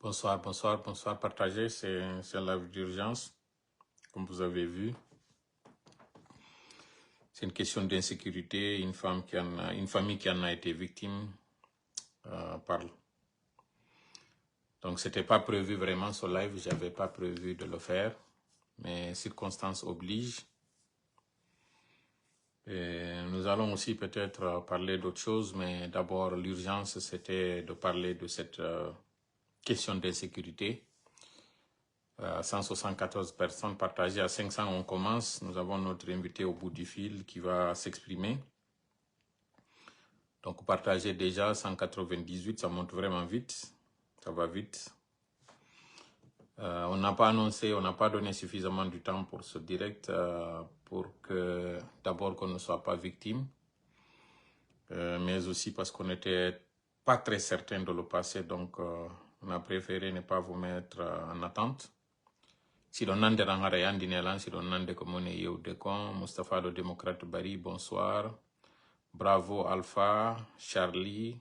Bonsoir, bonsoir, bonsoir. Partagez, c'est un live d'urgence, comme vous avez vu. C'est une question d'insécurité. Une famille qui en a été victime parle. Donc, c'était pas prévu vraiment ce live. J'avais pas prévu de le faire, mais circonstances obligent. Et nous allons aussi peut-être parler d'autre chose, mais d'abord, l'urgence, c'était de parler de cette question d'insécurité. 174 personnes partagées à 500, on commence. Nous avons notre invité au bout du fil qui va s'exprimer. Donc, partagez déjà 198, ça monte vraiment vite. Ça va vite. On n'a pas annoncé, on n'a pas donné suffisamment de temps pour ce direct pour que, d'abord, qu'on ne soit pas victime, mais aussi parce qu'on n'était pas très certain de le passer. Donc, on a préféré ne pas vous mettre en attente. Si l'on a des si l'on a des Mustapha le démocrate Barry, bonsoir. Bravo Alpha, Charlie,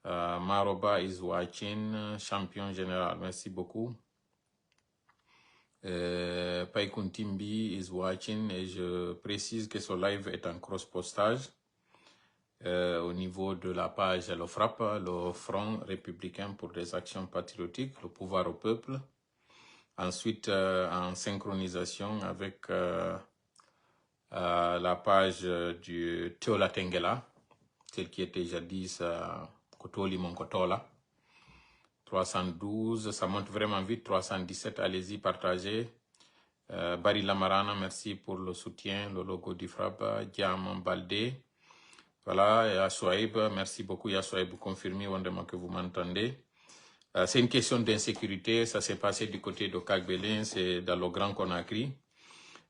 Maroba is watching, champion général, merci beaucoup. Paikuntimbi is watching et je précise que ce live est en cross-postage au niveau de la page Le FRAPP, le Front républicain pour des actions patriotiques, le pouvoir au peuple. Ensuite, en synchronisation avec la page du Teola Tengela, celle qui était jadis Kotoli Monkotola. 312, ça monte vraiment vite. 317, allez-y, partagez. Barry Lamarana, merci pour le soutien. Le logo du FRAPP. Diam Baldé. Voilà, Yasouaib, merci beaucoup Yasouaib, confirmez wondement que vous m'entendez. C'est une question d'insécurité, ça s'est passé du côté de Kagbelin, c'est dans le Grand Conakry.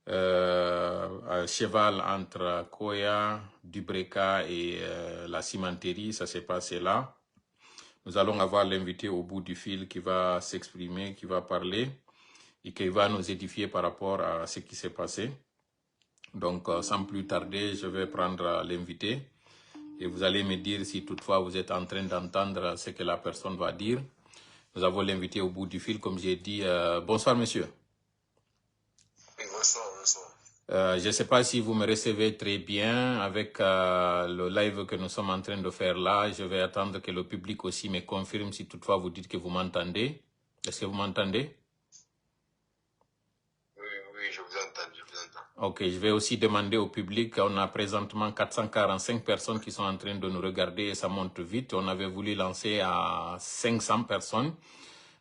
À cheval entre Koya, Dubreka et la cimenterie, ça s'est passé là. Nous allons avoir l'invité au bout du fil qui va s'exprimer, qui va parler et qui va nous édifier par rapport à ce qui s'est passé. Donc, sans plus tarder, je vais prendre l'invité et vous allez me dire si toutefois vous êtes en train d'entendre ce que la personne va dire. Nous avons l'invité au bout du fil, comme j'ai dit. Bonsoir, monsieur. Oui, bonsoir, bonsoir. Je ne sais pas si vous me recevez très bien avec le live que nous sommes en train de faire là. Je vais attendre que le public aussi me confirme si toutefois vous dites que vous m'entendez. Est-ce que vous m'entendez? Oui, oui, je vous entends, je vous entends. Ok, je vais aussi demander au public. On a présentement 445 personnes qui sont en train de nous regarder et ça monte vite. On avait voulu lancer à 500 personnes.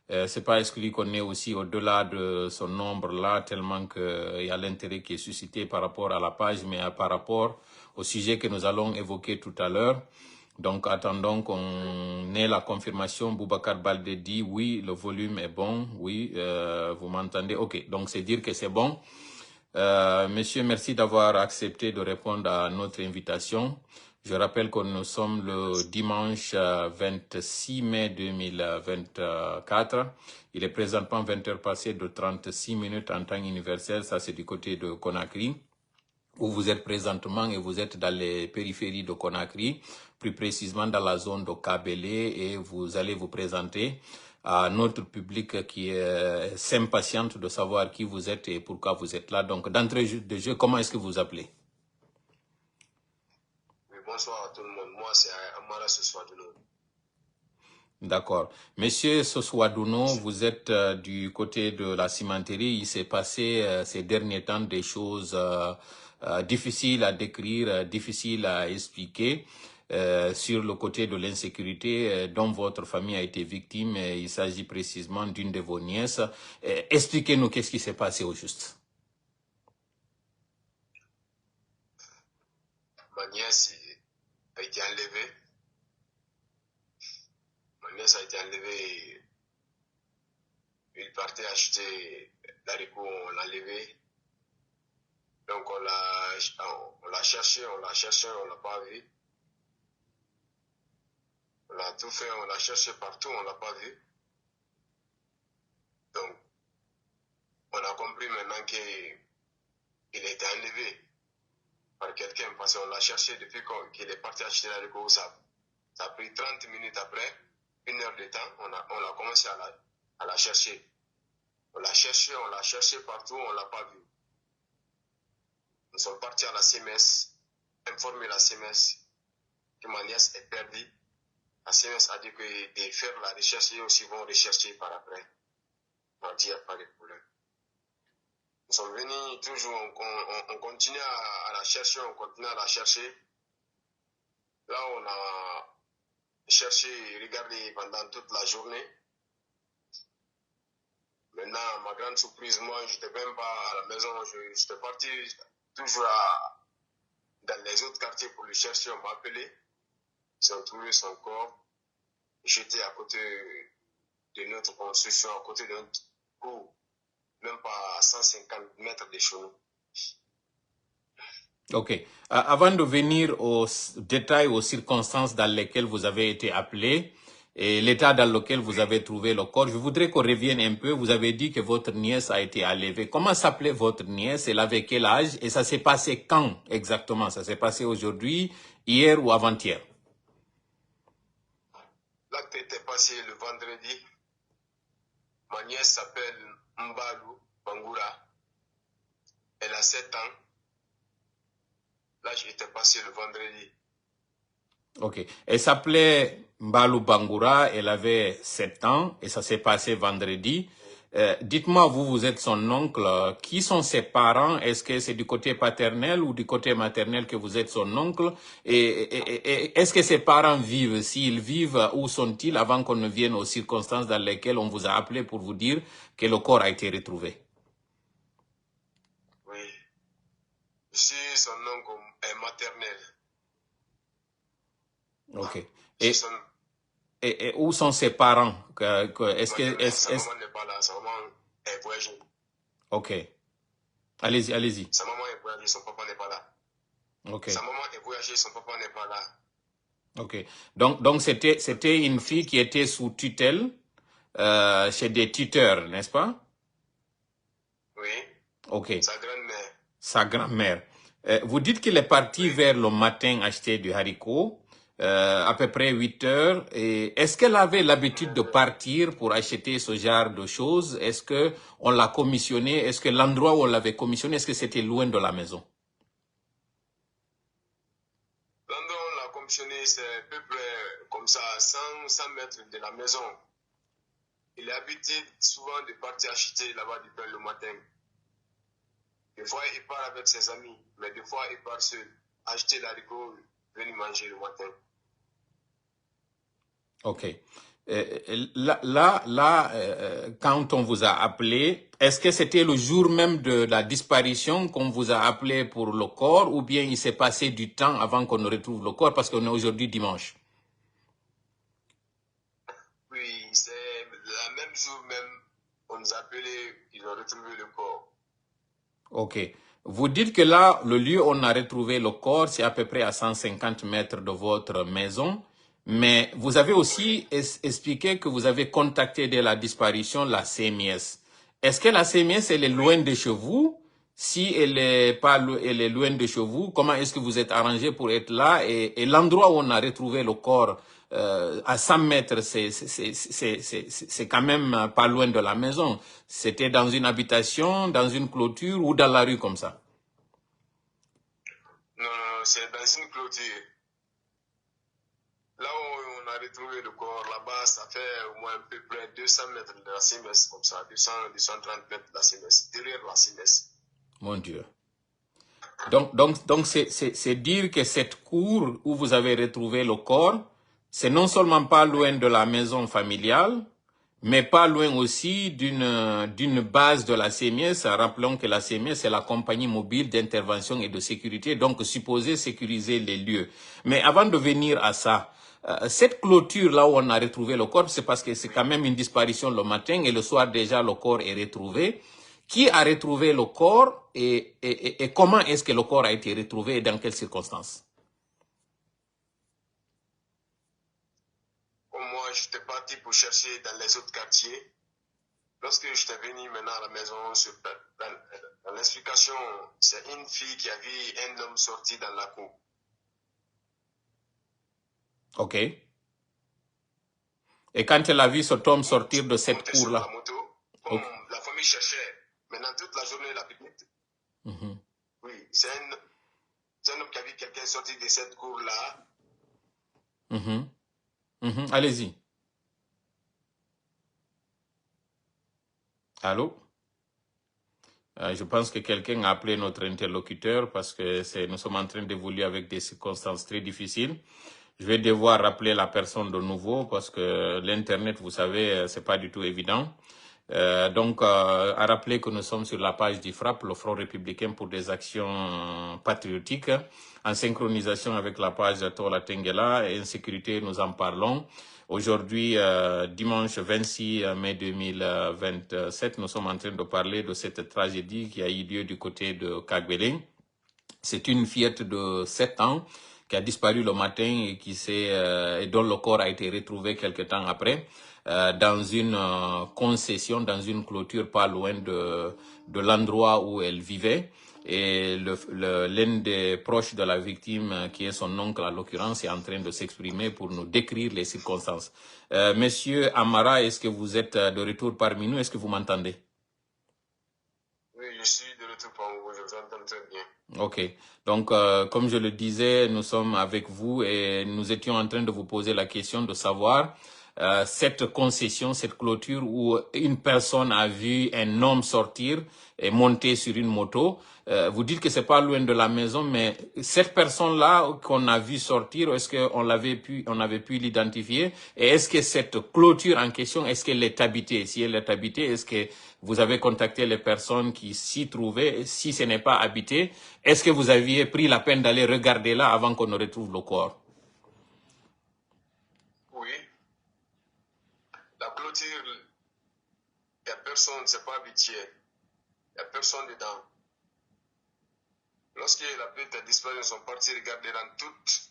C'est pas exclu qu'on est aussi au-delà de ce nombre-là, tellement qu'il y a l'intérêt qui est suscité par rapport à la page, mais par rapport au sujet que nous allons évoquer tout à l'heure. Donc, attendons qu'on ait la confirmation. Boubacar Baldé dit oui, le volume est bon. Oui, vous m'entendez? Ok, donc c'est dire que c'est bon. Monsieur, merci d'avoir accepté de répondre à notre invitation. Je rappelle que nous sommes le dimanche 26 mai 2024. Il est présentement 20 heures passées de 36 minutes en temps universel. Ça, c'est du côté de Conakry, où vous êtes présentement et vous êtes dans les périphéries de Conakry, plus précisément dans la zone de Kabélé, et vous allez vous présenter à notre public qui s'impatiente de savoir qui vous êtes et pourquoi vous êtes là. Donc, d'entrée de jeu, comment est-ce que vous appelez? Oui, bonsoir à tout le monde. Moi, c'est Amara Soswadouno. D'accord. Monsieur Soswadouno, vous êtes du côté de la cimenterie. Il s'est passé ces derniers temps des choses difficiles à décrire, difficiles à expliquer. Sur le côté de l'insécurité dont votre famille a été victime. Il s'agit précisément d'une de vos nièces. Expliquez-nous qu'est-ce qui s'est passé au juste. Ma nièce a été enlevée. Ma nièce a été enlevée. Il partait acheter l'haricot, on l'a enlevé. Donc on l'a cherché, on l'a pas vu. On a tout fait, on l'a cherché partout, on l'a pas vu. Donc, on a compris maintenant qu'il était enlevé par quelqu'un parce qu'on l'a cherché depuis qu'il est parti acheter l'haricot. Ça a pris 30 minutes après. 1 heure de temps, on a commencé à la chercher. On l'a cherché partout, on ne l'a pas vue. Nous sommes partis à la CMS, informer la CMS que ma nièce est perdue. La CMS a dit que de faire la recherche et aussi vont rechercher par après. On a dit qu'il n'y a pas de problème. Nous sommes venus toujours, on continue à la chercher, on continue à la chercher. Là, on a cherché et regardé pendant toute la journée. Maintenant, ma grande surprise, moi, je n'étais même pas à la maison. J'étais parti toujours dans les autres quartiers pour le chercher. On m'a appelé. Ils ont trouvé son corps. J'étais à côté de notre construction, à côté de notre cour, même pas à 150 mètres de chez nous. Ok. Avant de venir aux détails, aux circonstances dans lesquelles vous avez été appelé et l'état dans lequel vous avez trouvé le corps, je voudrais qu'on revienne un peu. Vous avez dit que votre nièce a été enlevée. Comment s'appelait votre nièce? Elle avait quel âge? Et ça s'est passé quand exactement? Ça s'est passé aujourd'hui, hier ou avant-hier? L'acte était passé le vendredi. Ma nièce s'appelle Mbalou Bangoura. Elle a 7 ans. L'âge était passé le vendredi. Ok. Elle s'appelait Mbalou Bangoura, elle avait 7 ans et ça s'est passé vendredi. Dites-moi, vous êtes son oncle. Qui sont ses parents? Est-ce que c'est du côté paternel ou du côté maternel que vous êtes son oncle? Et est-ce que ses parents vivent? S'ils vivent, où sont-ils avant qu'on ne vienne aux circonstances dans lesquelles on vous a appelé pour vous dire que le corps a été retrouvé? Oui. Ici, son oncle est maternel. Ok. C'est son... Et où sont ses parents? Sa maman n'est pas là, sa maman est voyagée. Ok. Allez-y, allez-y. Sa maman est voyagée, son papa n'est pas là. Ok. Sa maman est voyagée, son papa n'est pas là. Ok. Donc c'était une fille qui était sous tutelle chez des tuteurs, n'est-ce pas? Oui. Ok. Sa grand-mère. Sa grand-mère. Vous dites qu'il est parti vers le matin acheter du haricot, à peu près 8 heures. Et est-ce qu'elle avait l'habitude de partir pour acheter ce genre de choses? Est-ce que on l'a commissionné? Est-ce que l'endroit où on l'avait commissionné, est-ce que c'était loin de la maison? L'endroit où on l'a commissionné, c'est à peu près comme ça, 100 mètres de la maison. Il est habitué souvent de partir acheter là-bas du pain le matin. Des fois, il part avec ses amis, mais des fois, il part seul. Acheter l'haricot, venir manger le matin. Ok. Quand on vous a appelé, est-ce que c'était le jour même de la disparition qu'on vous a appelé pour le corps ou bien il s'est passé du temps avant qu'on ne retrouve le corps parce qu'on est aujourd'hui dimanche? Oui, c'est le même jour même, on nous a appelé, ils ont retrouvé le corps. Ok. Vous dites que là, le lieu où on a retrouvé le corps, c'est à peu près à 150 mètres de votre maison. Mais vous avez aussi expliqué que vous avez contacté dès la disparition la CMS. Est-ce que la CMS, elle est loin de chez vous? Si elle est pas, elle est loin de chez vous, comment est-ce que vous êtes arrangé pour être là? Et l'endroit où on a retrouvé le corps, à 100 mètres, c'est quand même pas loin de la maison. C'était dans une habitation, dans une clôture ou dans la rue comme ça? Non, c'est dans une clôture. Là où on a retrouvé le corps, là-bas, ça fait au moins à peu près 200 mètres de la CMS, comme ça, 230 mètres de la CMS, derrière la CMS. Mon Dieu. Donc c'est dire que cette cour où vous avez retrouvé le corps, c'est non seulement pas loin de la maison familiale, mais pas loin aussi d'une base de la CMS. Rappelons que la CMS, c'est la compagnie mobile d'intervention et de sécurité, donc supposé sécuriser les lieux. Mais avant de venir à ça, cette clôture là où on a retrouvé le corps, c'est parce que c'est quand même une disparition le matin et le soir déjà le corps est retrouvé. Qui a retrouvé le corps et comment est-ce que le corps a été retrouvé et dans quelles circonstances? Moi, j'étais parti pour chercher dans les autres quartiers. Lorsque j'étais venu maintenant à la maison, dans l'explication, c'est une fille qui a vu un homme sortir dans la cour. Ok. Et quand elle a vu cet homme sortir de cette monter sur cour-là? la moto, comme la famille cherchait, maintenant toute la journée, la petite. Oui, c'est un homme qui a vu quelqu'un sortir de cette cour-là. Allez-y. Allô? Je pense que quelqu'un a appelé notre interlocuteur parce que nous sommes en train d'évoluer avec des circonstances très difficiles. Je vais devoir rappeler la personne de nouveau parce que l'Internet, vous savez, c'est pas du tout évident. Donc, à rappeler que nous sommes sur la page du FRAP, le Front républicain pour des actions patriotiques, en synchronisation avec la page Tola Tengela et Insécurité, nous en parlons. Aujourd'hui, dimanche 26 mai 2027, nous sommes en train de parler de cette tragédie qui a eu lieu du côté de Kagbele. C'est une fillette de 7 ans qui a disparu le matin et et dont le corps a été retrouvé quelque temps après dans une concession, dans une clôture pas loin de l'endroit où elle vivait. Et l'un des proches de la victime, qui est son oncle à l'occurrence, est en train de s'exprimer pour nous décrire les circonstances. Monsieur Amara, est-ce que vous êtes de retour parmi nous? Est-ce que vous m'entendez? Oui, je suis de retour parmi vous, je vous entends très bien. Ok, donc comme je le disais, nous sommes avec vous et nous étions en train de vous poser la question de savoir cette concession, cette clôture où une personne a vu un homme sortir et monter sur une moto. Vous dites que c'est pas loin de la maison, mais cette personne-là qu'on a vu sortir, est-ce qu'on avait pu l'identifier? Et est-ce que cette clôture en question, est-ce qu'elle est habitée? Si elle est habitée, est-ce que vous avez contacté les personnes qui s'y trouvaient? Si ce n'est pas habité, est-ce que vous aviez pris la peine d'aller regarder là avant qu'on ne retrouve le corps? Oui. La clôture, il n'y a personne, c'est pas habitué. Il n'y a personne dedans. Lorsque la petite a disparu, ils sont partis regarder dans toutes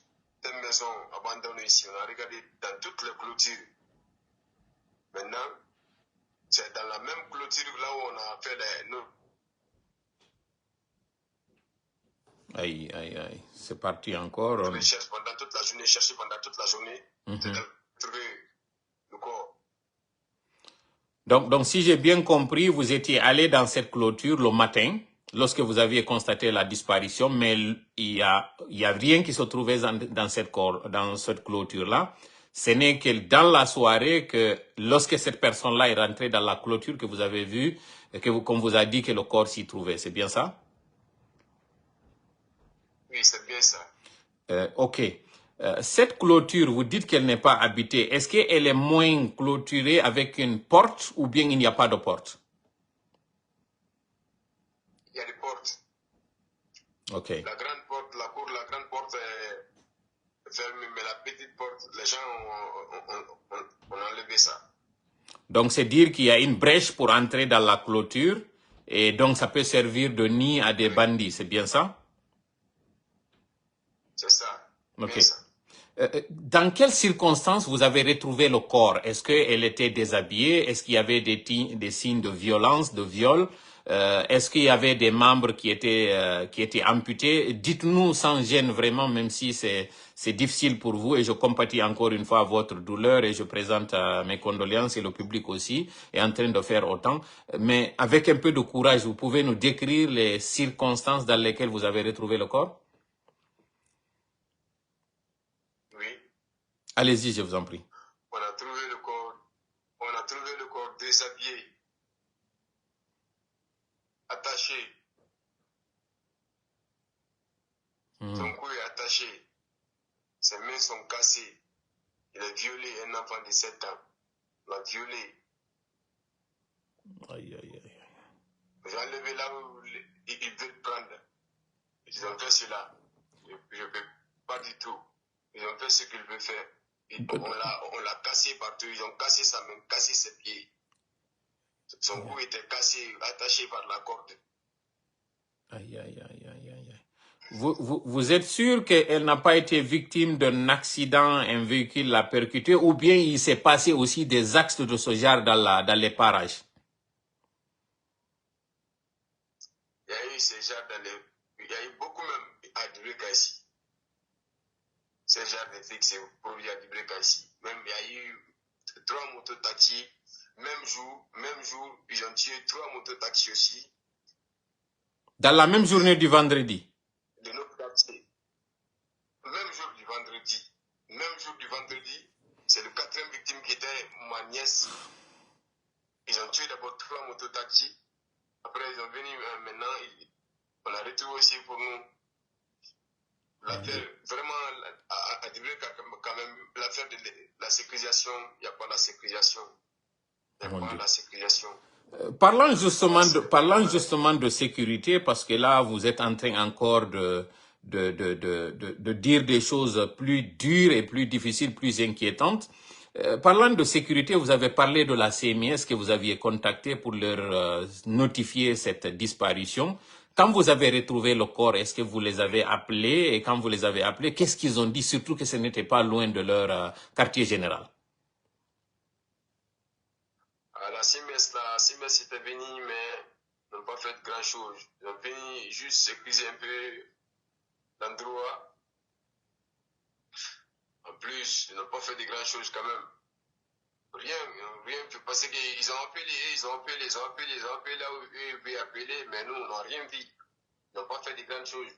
les maisons abandonnées ici. On a regardé dans toutes les clôtures. Maintenant, c'est dans la même clôture là où on a fait les... Aïe, aïe, aïe. C'est parti encore. On cherche pendant toute la journée, chercher pendant toute la journée. C'est de trouver le corps. Donc, si j'ai bien compris, vous étiez allé dans cette clôture le matin, lorsque vous aviez constaté la disparition, mais il y a rien qui se trouvait dans cette clôture-là. Ce n'est que dans la soirée que, lorsque cette personne-là est rentrée dans la clôture, que vous avez vu, qu'on vous a dit que le corps s'y trouvait. C'est bien ça? Oui, c'est bien ça. Ok. Cette clôture, vous dites qu'elle n'est pas habitée. Est-ce qu'elle est moins clôturée avec une porte ou bien il n'y a pas de porte? Il y a des portes. Ok. La grande porte, la cour, la grande porte est fermée, mais la petite porte, les gens ont enlevé ça. Donc, c'est dire qu'il y a une brèche pour entrer dans la clôture et donc ça peut servir de nid à des bandits. C'est bien ça? C'est ça. Ok. Bien ça. Dans quelles circonstances vous avez retrouvé le corps? Est-ce qu'elle était déshabillée? Est-ce qu'il y avait des signes de violence, de viol? Est-ce qu'il y avait des membres qui étaient amputés? Dites-nous sans gêne vraiment, même si c'est difficile pour vous et je compatis encore une fois votre douleur et je présente mes condoléances et le public aussi est en train de faire autant. Mais avec un peu de courage, vous pouvez nous décrire les circonstances dans lesquelles vous avez retrouvé le corps? Oui. Allez-y, je vous en prie. On a trouvé le corps déshabillé, attaché. Son cou est attaché. Ses mains sont cassées. Il a violé un enfant de 7 ans. Il l'a violé. Aïe, aïe, aïe. J'ai enlevé là où il veut prendre. Ils ont fait cela. Je ne peux pas du tout. Ils ont fait ce qu'ils veulent faire. On l'a cassé partout. Ils ont cassé sa main, cassé ses pieds. Son cou était cassé, attaché par la corde. Aïe, aïe, aïe, aïe, aïe. Vous êtes sûr qu'elle n'a pas été victime d'un accident, un véhicule l'a percuté, ou bien il s'est passé aussi des actes de ce genre dans les parages? Il y a eu ce genre il y a eu beaucoup même à Dubreka ici. Ce genre de trucs, c'est produit à Dubreka ici. Même il y a eu 3 mototaxis. Même jour, ils ont tué 3 mototaxis aussi. Dans la même journée du vendredi? De notre quartier. Même jour du vendredi. C'est le 4e victime qui était ma nièce. Ils ont tué d'abord 3 mototaxis. Après, ils ont venu maintenant. On a retrouvé aussi pour nous l'affaire, vraiment, à dire quand même, l'affaire de la sécurisation. Il n'y a pas la sécurisation. Parlant justement de sécurité, parce que là, vous êtes en train encore de dire des choses plus dures et plus difficiles, plus inquiétantes. Parlant de sécurité, vous avez parlé de la CMS que vous aviez contacté pour leur notifier cette disparition. Quand vous avez retrouvé le corps, est-ce que vous les avez appelés? Et quand vous les avez appelés, qu'est-ce qu'ils ont dit? Surtout que ce n'était pas loin de leur quartier général. La CMS était venue, mais n'ont pas fait grand-chose. Ils ont venu juste sécuriser un peu l'endroit. En plus, ils n'ont pas fait de grand-chose quand même. Rien, parce qu'ils ont appelé là où eux veulent appeler, mais nous, on n'a rien vu. Ils n'ont pas fait de grandes choses.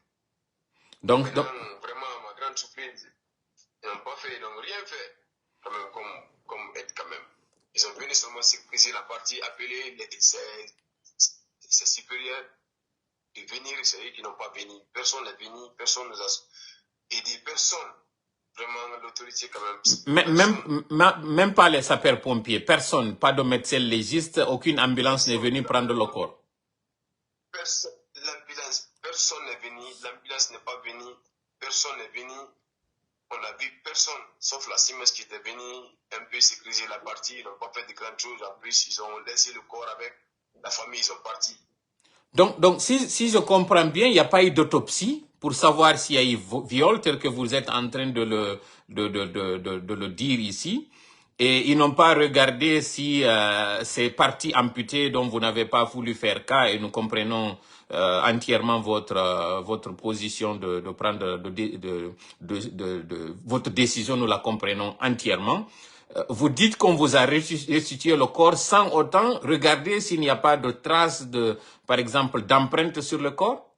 Donc, vraiment, ma grande surprise, ils n'ont pas fait, ils n'ont rien fait, quand même, comme aide quand même. Ils ont venu seulement sécuriser la partie, appeler ses supérieurs de venir, c'est eux qui n'ont pas venu. Personne n'est venu, personne ne nous a aidé, personne. Vraiment, l'autorité quand même. Même pas les sapeurs-pompiers, personne, pas de médecin légiste, aucune ambulance n'est venue prendre le corps. Personne n'est venu, l'ambulance n'est pas venue, personne n'est venu. On n'a vu personne, sauf la CIMES qui était venue un peu sécuriser la partie. Ils n'ont pas fait de grandes choses. En plus, ils ont laissé le corps avec la famille, ils sont partis. Donc si je comprends bien, il n'y a pas eu d'autopsie pour savoir s'il y a eu viol, tel que vous êtes en train de le dire ici. Et ils n'ont pas regardé si ces parties amputées dont vous n'avez pas voulu faire cas, et nous comprenons entièrement votre position de prendre votre décision, nous la comprenons entièrement. Vous dites qu'on vous a restitué le corps sans autant regarder s'il n'y a pas de traces de, par exemple, d'empreintes sur le corps?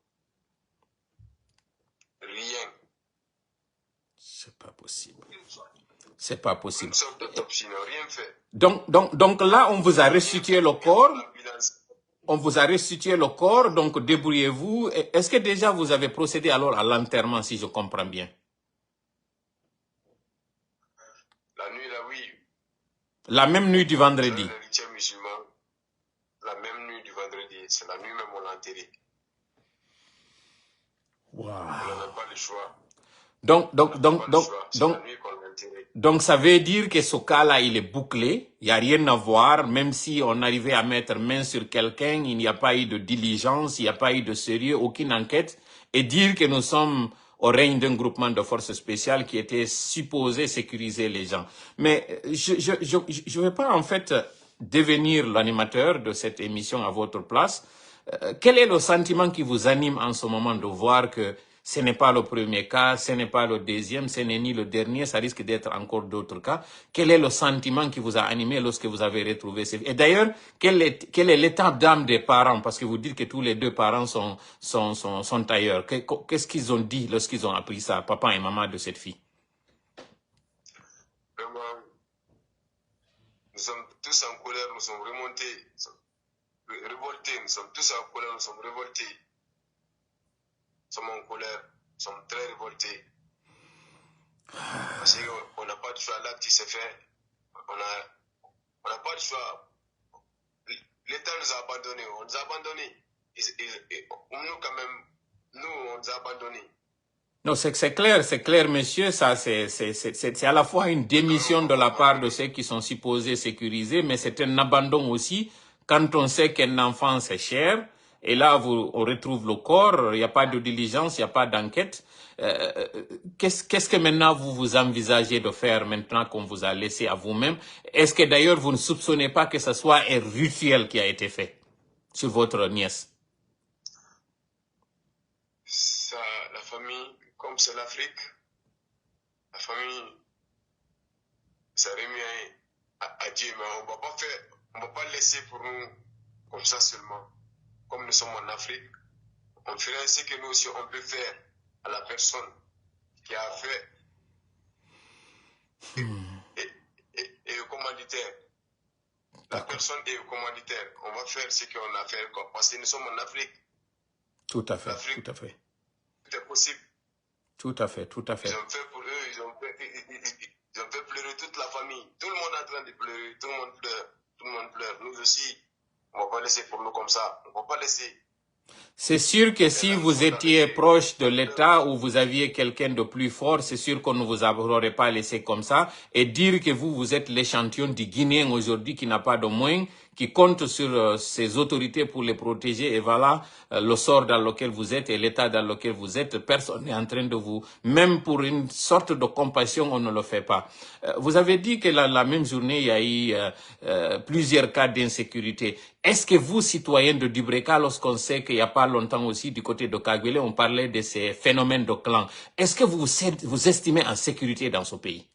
Rien. C'est pas possible. C'est pas possible. Une sorte d'autopsie, n'a rien fait. Donc là, on vous a restitué le corps. On vous a restitué le corps, donc débrouillez-vous. Est-ce que déjà vous avez procédé alors à l'enterrement, si je comprends bien? La nuit, là, oui. La même nuit du vendredi. La même nuit du vendredi. C'est la nuit même on l'a enterré. Wow. On n'avait pas le choix. Donc, ça veut dire que ce cas-là, il est bouclé. Il n'y a rien à voir. Même si on arrivait à mettre main sur quelqu'un, il n'y a pas eu de diligence, il n'y a pas eu de sérieux, aucune enquête. Et dire que nous sommes au règne d'un groupement de forces spéciales qui était supposé sécuriser les gens. Mais je ne vais pas en fait devenir l'animateur de cette émission à votre place. Quel est le sentiment qui vous anime en ce moment de voir que ce n'est pas le premier cas, ce n'est pas le deuxième, ce n'est ni le dernier, ça risque d'être encore d'autres cas. Quel est le sentiment qui vous a animé lorsque vous avez retrouvé ces... Et d'ailleurs, quel est l'état d'âme des parents? Parce que vous dites que tous les deux parents sont ailleurs. Qu'est-ce qu'ils ont dit lorsqu'ils ont appris ça, papa et maman de cette fille? Vraiment, nous sommes tous en colère, nous sommes remontés, révoltés, nous sommes tous en colère, nous sommes révoltés. Nous sommes en colère, nous sommes très révoltés. Parce qu'on n'a pas de choix, l'acte qui s'est fait, on n'a pas de choix. L'État nous a abandonnés, on nous a abandonnés. Nous, quand même, on nous a abandonnés. Non, c'est clair, monsieur, ça, c'est à la fois une démission de la part de ceux qui sont supposés sécuriser, mais c'est un abandon aussi quand on sait qu'un enfant, c'est cher. Et là, on retrouve le corps, il n'y a pas de diligence, il n'y a pas d'enquête. Qu'est-ce que maintenant vous envisagez de faire maintenant qu'on vous a laissé à vous-même? Est-ce que d'ailleurs vous ne soupçonnez pas que ce soit un rituel qui a été fait sur votre nièce? Ça, la famille, comme c'est l'Afrique, la famille s'est remis à Dieu, mais on va pas laisser pour nous comme ça seulement. Comme nous sommes en Afrique, on ferait ce que nous aussi on peut faire à la personne qui a fait et au commanditaire. La personne est au commanditaire. On va faire ce qu'on a fait parce que nous sommes en Afrique. Tout à fait, tout à fait. Tout est possible. Tout à fait, tout à fait. Ils ont fait pour eux, ils ont fait pleurer toute la famille. Tout le monde est en train de pleurer, tout le monde pleure, tout le monde pleure. Nous aussi, on ne va pas laisser pour nous comme ça. On ne va pas laisser. C'est sûr que si vous étiez proche de l'État ou vous aviez quelqu'un de plus fort, c'est sûr qu'on ne vous aurait pas laissé comme ça. Et dire que vous êtes l'échantillon du Guinéen aujourd'hui qui n'a pas de moyens, qui compte sur ses autorités pour les protéger. Et voilà le sort dans lequel vous êtes et l'état dans lequel vous êtes. Personne n'est en train de vous... Même pour une sorte de compassion, on ne le fait pas. Vous avez dit que la même journée, il y a eu plusieurs cas d'insécurité. Est-ce que vous, citoyens de Dubreka, lorsqu'on sait qu'il n'y a pas longtemps aussi du côté de Kaguele, on parlait de ces phénomènes de clans, est-ce que vous estimez en sécurité dans ce pays?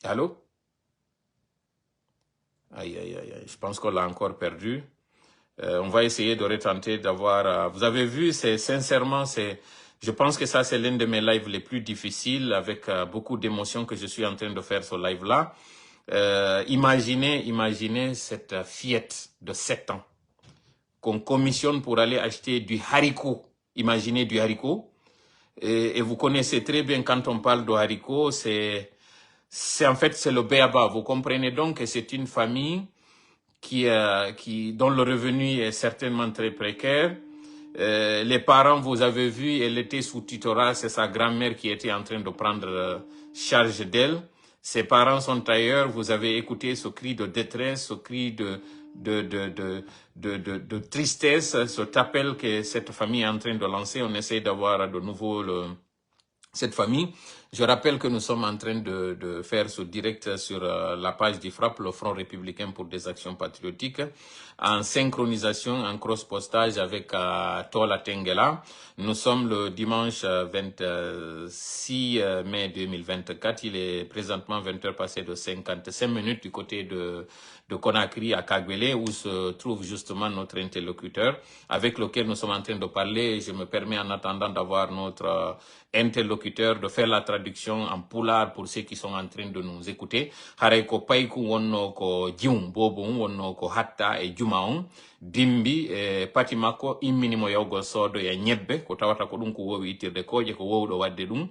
Allô? Aïe, aïe, aïe, aïe. Je pense qu'on l'a encore perdu. On va essayer de retenter d'avoir... vous avez vu, sincèrement, je pense que ça, c'est l'un de mes lives les plus difficiles avec beaucoup d'émotions que je suis en train de faire ce live-là. Imaginez cette fillette de 7 ans qu'on commissionne pour aller acheter du haricot. Imaginez du haricot. Et vous connaissez très bien quand on parle de haricot, en fait, c'est le béaba. Vous comprenez donc que c'est une famille dont le revenu est certainement très précaire. Les parents, vous avez vu, elle était sous tutorat, c'est sa grand-mère qui était en train de prendre charge d'elle. Ses parents sont ailleurs, vous avez écouté ce cri de détresse, ce cri de tristesse, cet appel que cette famille est en train de lancer. On essaie d'avoir de nouveau cette famille. Je rappelle que nous sommes en train de faire ce direct sur la page d'IFRAP, le Front républicain pour des actions patriotiques, en synchronisation, en cross-postage avec Tola Tengela. Nous sommes le dimanche 26 mai 2024. Il est présentement 20h passées de 55 minutes du côté de Conakry à Kaguele, où se trouve justement notre interlocuteur, avec lequel nous sommes en train de parler. Je me permets en attendant d'avoir notre interlocuteur de faire la traduction en pulaar pour ceux qui sont en train de nous écouter. Haray ko payku wonno ko jium bobum wonno ko hatta e juma on dimbi e pati makko imminimo yawgol soodo e ñebbe ko tawata ko ɗum ko wowi ittirde koje ko wowɗo wadde ɗum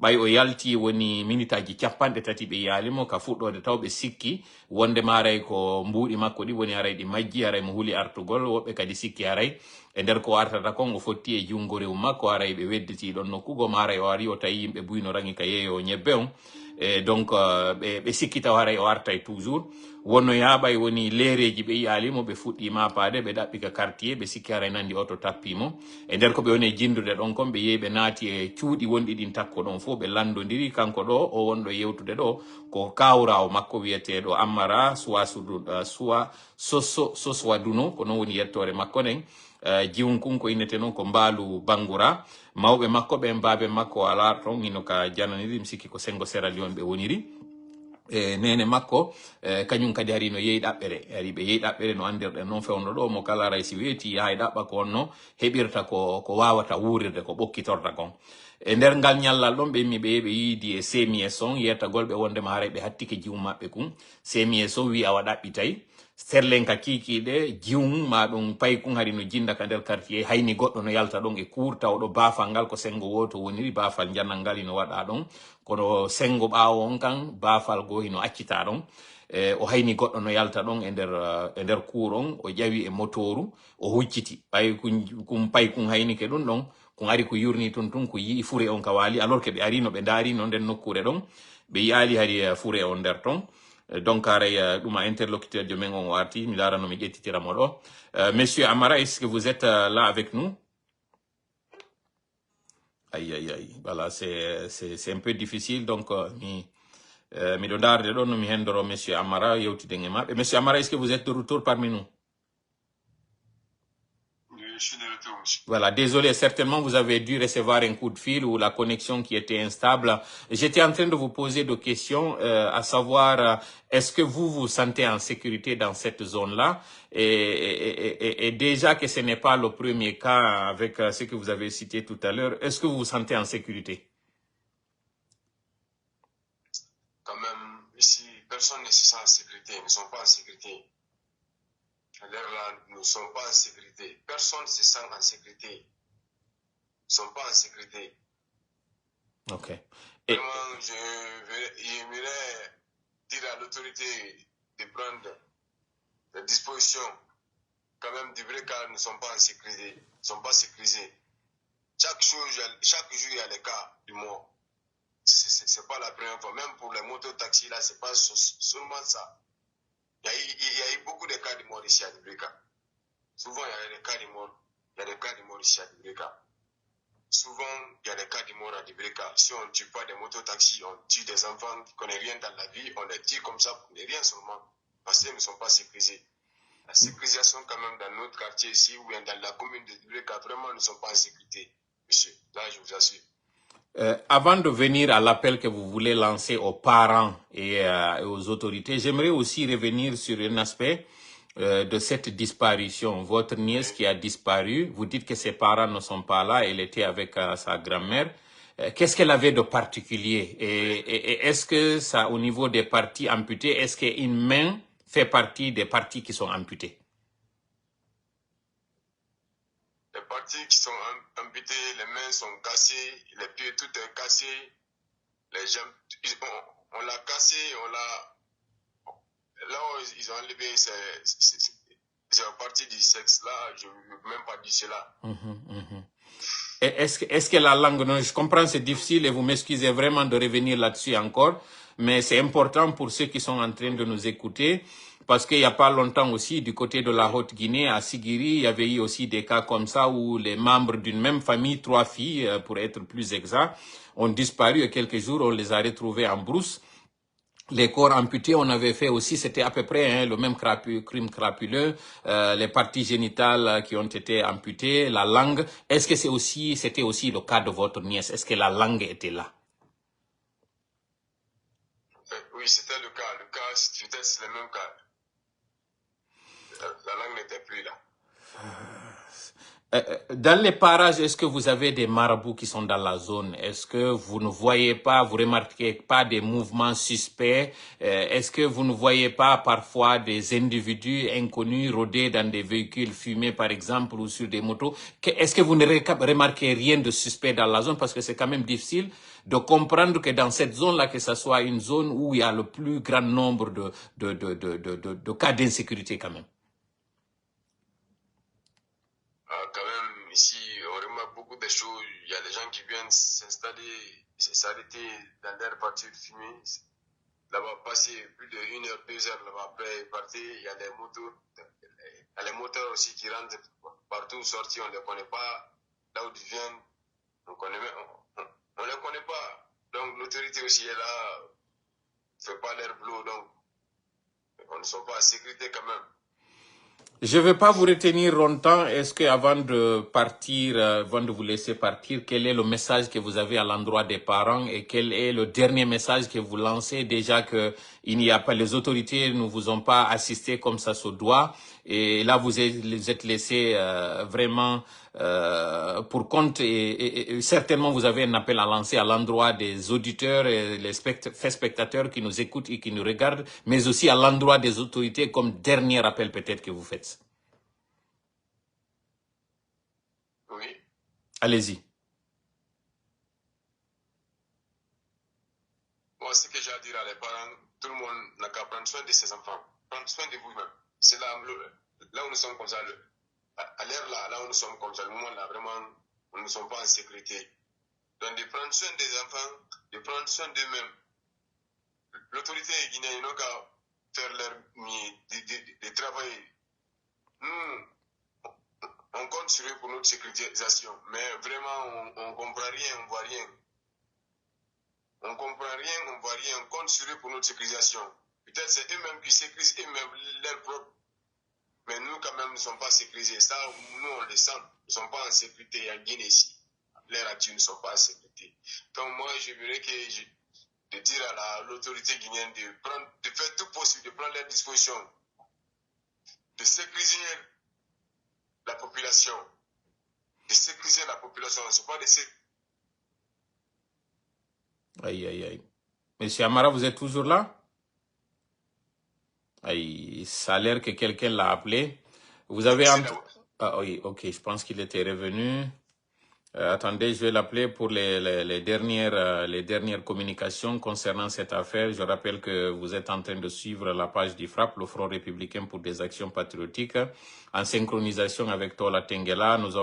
ɓay o yalti woni minitaji 30 ɓe yaalimo ka fuɗɗode taw ɓe sikki wonde maray ko mbuuɗi makko ɗi woni haray ɗi majji haray mo huuli artugol woɓɓe kadi sikki haray e nder ko artata kon o fotti e jungo rew makko haray ɓe wedditi ɗon nokkugo maray o ari o tawi yimɓe buyno rangi ka yeeyo ñebbe on e donc ɓe sikki taw haray o artay toujours wonno yaaɓay woni leereji ɓe yiyalimo ɓe fuɗɗi mapade ɓe ɗaɓɓi ka quartier ɓe sikki haray nandi oto tappimo e nder ko ɓe woni jindude ɗon kon ɓe yeehi ɓe naati e cuuɗi wonɗi ɗin takko ɗon fof ɓe landodiri kanko ɗo o wonɗo yewtude ɗo ko kawrawo makko wiyeteɗo Ammara Soswaduno ko noon woni yettore makko nen jiwnkun ko innete noon ko mbaalu Bangura mawɓe makko ɓen baabe makko ala ton hino ka jananiri mi sikki ko Sengo Sierra Leone ɓe woniri e nene makko kañum kadi ari no yeeyi ɗaɓɓere ari ɓe yeeyi ɗaɓɓere no andirɗen noon fewno ɗo mo kala ray si weeti yaha ɗaɓɓa ko onno heɓirta ko wawata wurirde ko ɓokkitorta kon e nder ngal ñallal ɗon ɓe mi ɓe yiidi e CMS on yettagol ɓe wondema haray ɓe hattike jiwu maɓɓe kum CMS o wi awa ɗaɓɓitay serlen ka kikiɗe jiwum ma ɗum pay kun hari no jinda ka nder quartier hayni goɗɗo no yalta ɗon e cour tawɗo baafal ngal ko sengo woto woniri baafal jannal ngal ino waɗa ɗon kono sengo ɓaawo on kan baafal go hino accita ɗon o hayni goɗɗo no yalta ɗon e nder cour on o ƴawi e motoru o hucciti ɓay kum pay kun haynike ɗum ɗon ko ari ko yurni tun ko yii fure on ka waali alors que ɓe ari no ɓe daarino nden nokkure ɗon ɓe yaali hari fure on nder ton donc aray ɗuma interlocuteur de men on warti mi lara no mi ƴettitiramo ɗo monsieur Ammara, est-ce que vous êtes là avec nous? Aïe voilà c'est un peu difficile donc miɗo darde ɗon no mi hendoro monsieur Ammara yewtiden e maɓɓe. Monsieur Ammara, est-ce que vous êtes de retour parmi nous? Oui, je suis de retour, monsieur. Voilà, désolé, certainement vous avez dû recevoir un coup de fil ou la connexion qui était instable. J'étais en train de vous poser des questions, à savoir, est-ce que vous vous sentez en sécurité dans cette zone-là et déjà que ce n'est pas le premier cas avec ce que vous avez cité tout à l'heure, est-ce que vous vous sentez en sécurité? Quand même, ici, personne ne se sent en sécurité, nous ne sommes pas en sécurité. À l'heure là, nous ne sommes pas en sécurité. Personne ne se sent en sécurité. Nous ne sommes pas en sécurité. Ok. Vraiment, j'aimerais dire à l'autorité de prendre des dispositions. Quand même, du vrai cas, nous ne sommes pas en sécurité. Nous ne sommes pas sécurisés. Chaque jour, il y a les cas du mort. Ce n'est pas la première fois. Même pour les mototaxis, là, ce n'est pas seulement ça. Il y a eu beaucoup de cas de mort ici à Dubreka. Souvent, il y a des cas de mort. Il y a des cas de mort ici à Dubreka. Souvent, il y a des cas de mort à Dubreka. Si on ne tue pas des mototaxis, on tue des enfants qui ne connaissent rien dans la vie, on les tue comme ça pour ne rien seulement. Parce qu'ils ne sont pas sécurisés. La sécurisation, quand même, dans notre quartier ici, ou bien dans la commune de Dubreka, vraiment, nous ne sommes pas en sécurité. Monsieur, là, je vous assure. Avant de venir à l'appel que vous voulez lancer aux parents et aux autorités, j'aimerais aussi revenir sur un aspect de cette disparition. Votre nièce qui a disparu, vous dites que ses parents ne sont pas là, elle était avec sa grand-mère. Qu'est-ce qu'elle avait de particulier? Et est-ce que ça, au niveau des parties amputées, est-ce qu'une main fait partie des parties qui sont amputées? Les parties qui sont amputées, les mains sont cassées, les pieds, tout est cassé. Les jambes, on l'a cassé, là où ils ont enlevé, c'est la partie du sexe. Là, je ne veux même pas dire cela. Est-ce que la langue, non, je comprends, c'est difficile et vous m'excusez vraiment de revenir là-dessus encore, mais c'est important pour ceux qui sont en train de nous écouter, parce qu'il n'y a pas longtemps aussi, du côté de la Haute-Guinée, à Sigiri, il y avait eu aussi des cas comme ça où les membres d'une même famille, 3 filles, pour être plus exact, ont disparu et quelques jours, on les a retrouvés en brousse. Les corps amputés, on avait fait aussi, c'était à peu près le même crime crapuleux, les parties génitales qui ont été amputées, la langue. Est-ce que c'était aussi le cas de votre nièce? Est-ce que la langue était là? Oui, c'était le cas. Le cas, c'était le même cas. La langue n'était plus là. Dans les parages, est-ce que vous avez des marabouts qui sont dans la zone? Est-ce que vous ne voyez pas, vous remarquez pas des mouvements suspects? Est-ce que vous ne voyez pas parfois des individus inconnus rôder dans des véhicules fumés, par exemple, ou sur des motos? Est-ce que vous ne remarquez rien de suspect dans la zone? Parce que c'est quand même difficile de comprendre que dans cette zone-là, que ce soit une zone où il y a le plus grand nombre de cas d'insécurité quand même. Quand même, ici, on remarque beaucoup de choses. Il y a des gens qui viennent s'installer, s'arrêter dans leur voiture fumée. Là-bas, passer plus de 1 heure, 2 heures, là-bas, après partir, il y a les motos. Il y a les moteurs aussi qui rentrent partout sortis, on ne les connaît pas. Là où ils viennent, on ne les connaît pas. Donc l'autorité aussi est là, ne fait pas leur boulot, donc on ne sont pas en sécurité quand même. Je ne vais pas vous retenir longtemps. Est-ce que avant de partir, avant de vous laisser partir, quel est le message que vous avez à l'endroit des parents et quel est le dernier message que vous lancez déjà que il n'y a pas, les autorités ne vous ont pas assisté comme ça se doit et là vous êtes laissé vraiment pour compte et certainement vous avez un appel à lancer à l'endroit des auditeurs et les spectateurs qui nous écoutent et qui nous regardent, mais aussi à l'endroit des autorités comme dernier appel peut-être que vous faites. Oui. Allez-y. Moi, ce que j'ai à dire à les parents, tout le monde n'a qu'à prendre soin de ses enfants. Prendre soin de vous-même. C'est là où nous sommes comme ça. À l'heure là où nous sommes comme ça, le moment là, vraiment, nous ne sommes pas en sécurité. Donc, de prendre soin des enfants, de prendre soin d'eux-mêmes. L'autorité guinéenne n'a qu'à faire leur mieux, de travailler. Nous, on compte sur eux pour notre sécurisation, mais vraiment, on ne comprend rien, on ne voit rien. On ne comprend rien, on ne voit rien, on compte sur eux pour notre sécurisation. Peut-être c'est eux-mêmes qui sécurisent eux-mêmes leur propre Mais nous, quand même, nous ne sommes pas sécurisés. Ça, nous, on le sent. Nous ne sommes pas en sécurité en Guinée ici. L'air actuel, nous ne sommes pas en sécurité. Donc, moi, je voudrais de dire à l'autorité guinéenne de faire tout possible, de prendre leurs dispositions, de sécuriser la population. De sécuriser la population. Ce n'est pas de sécuriser. Aïe, aïe, aïe. Monsieur Amara, vous êtes toujours là? Aïe, ça a l'air que quelqu'un l'a appelé. Vous avez Ah oui, ok, je pense qu'il était revenu. Attendez, je vais l'appeler pour les dernières communications concernant cette affaire. Je rappelle que vous êtes en train de suivre la page du FRAP, le Front républicain pour des actions patriotiques, en synchronisation avec Tola Tengela. Nous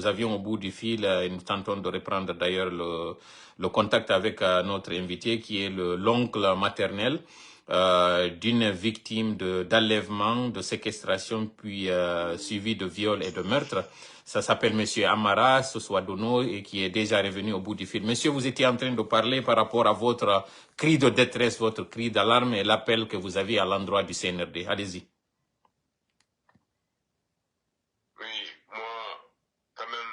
avions au bout du fil, et nous tentons de reprendre d'ailleurs le contact avec notre invité qui est l'oncle maternel d'une victime d'enlèvement, de séquestration, puis suivi de viol et de meurtre. Ça s'appelle Monsieur Amara Soswadono et qui est déjà revenu au bout du fil. Monsieur, vous étiez en train de parler par rapport à votre cri de détresse, votre cri d'alarme et l'appel que vous avez à l'endroit du CNRD. Allez-y. Oui, moi, quand même,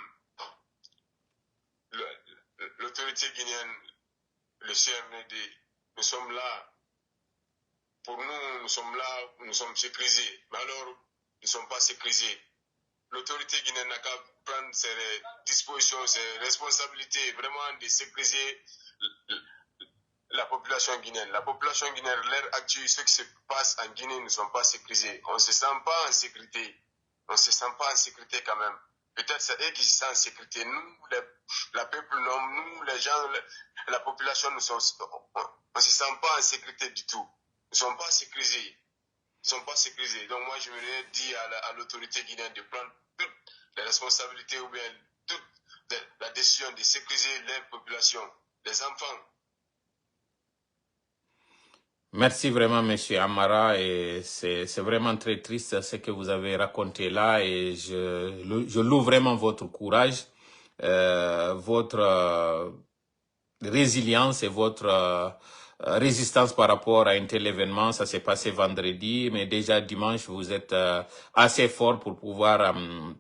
l'autorité guinéenne, le CNRD, nous sommes là. Pour nous, nous sommes là, nous sommes sécurisés. Mais alors, nous ne sommes pas sécurisés. L'autorité guinéenne n'a qu'à prendre ses dispositions, ses responsabilités, vraiment de sécuriser la population guinéenne. La population guinéenne, l'ère actuelle, ce qui se passe en Guinée, nous ne sommes pas sécurisés. On ne se sent pas en sécurité. On ne se sent pas en sécurité quand même. Peut-être c'est eux qui se sentent en sécurité. Nous, la peuple, nous, les gens, la population, on ne se sent pas en sécurité du tout. Nous ne sommes pas sécurisés. Ils ne sont pas sécurisés. Donc moi, je voudrais dire à l'autorité guinéenne de prendre toutes les responsabilités ou bien toute la décision de sécuriser leur population, les enfants. Merci vraiment, Monsieur Amara, et c'est vraiment très triste ce que vous avez raconté là, et je loue vraiment votre courage, votre résilience et votre résistance par rapport à un tel événement. Ça s'est passé vendredi, mais déjà dimanche, vous êtes assez fort pour pouvoir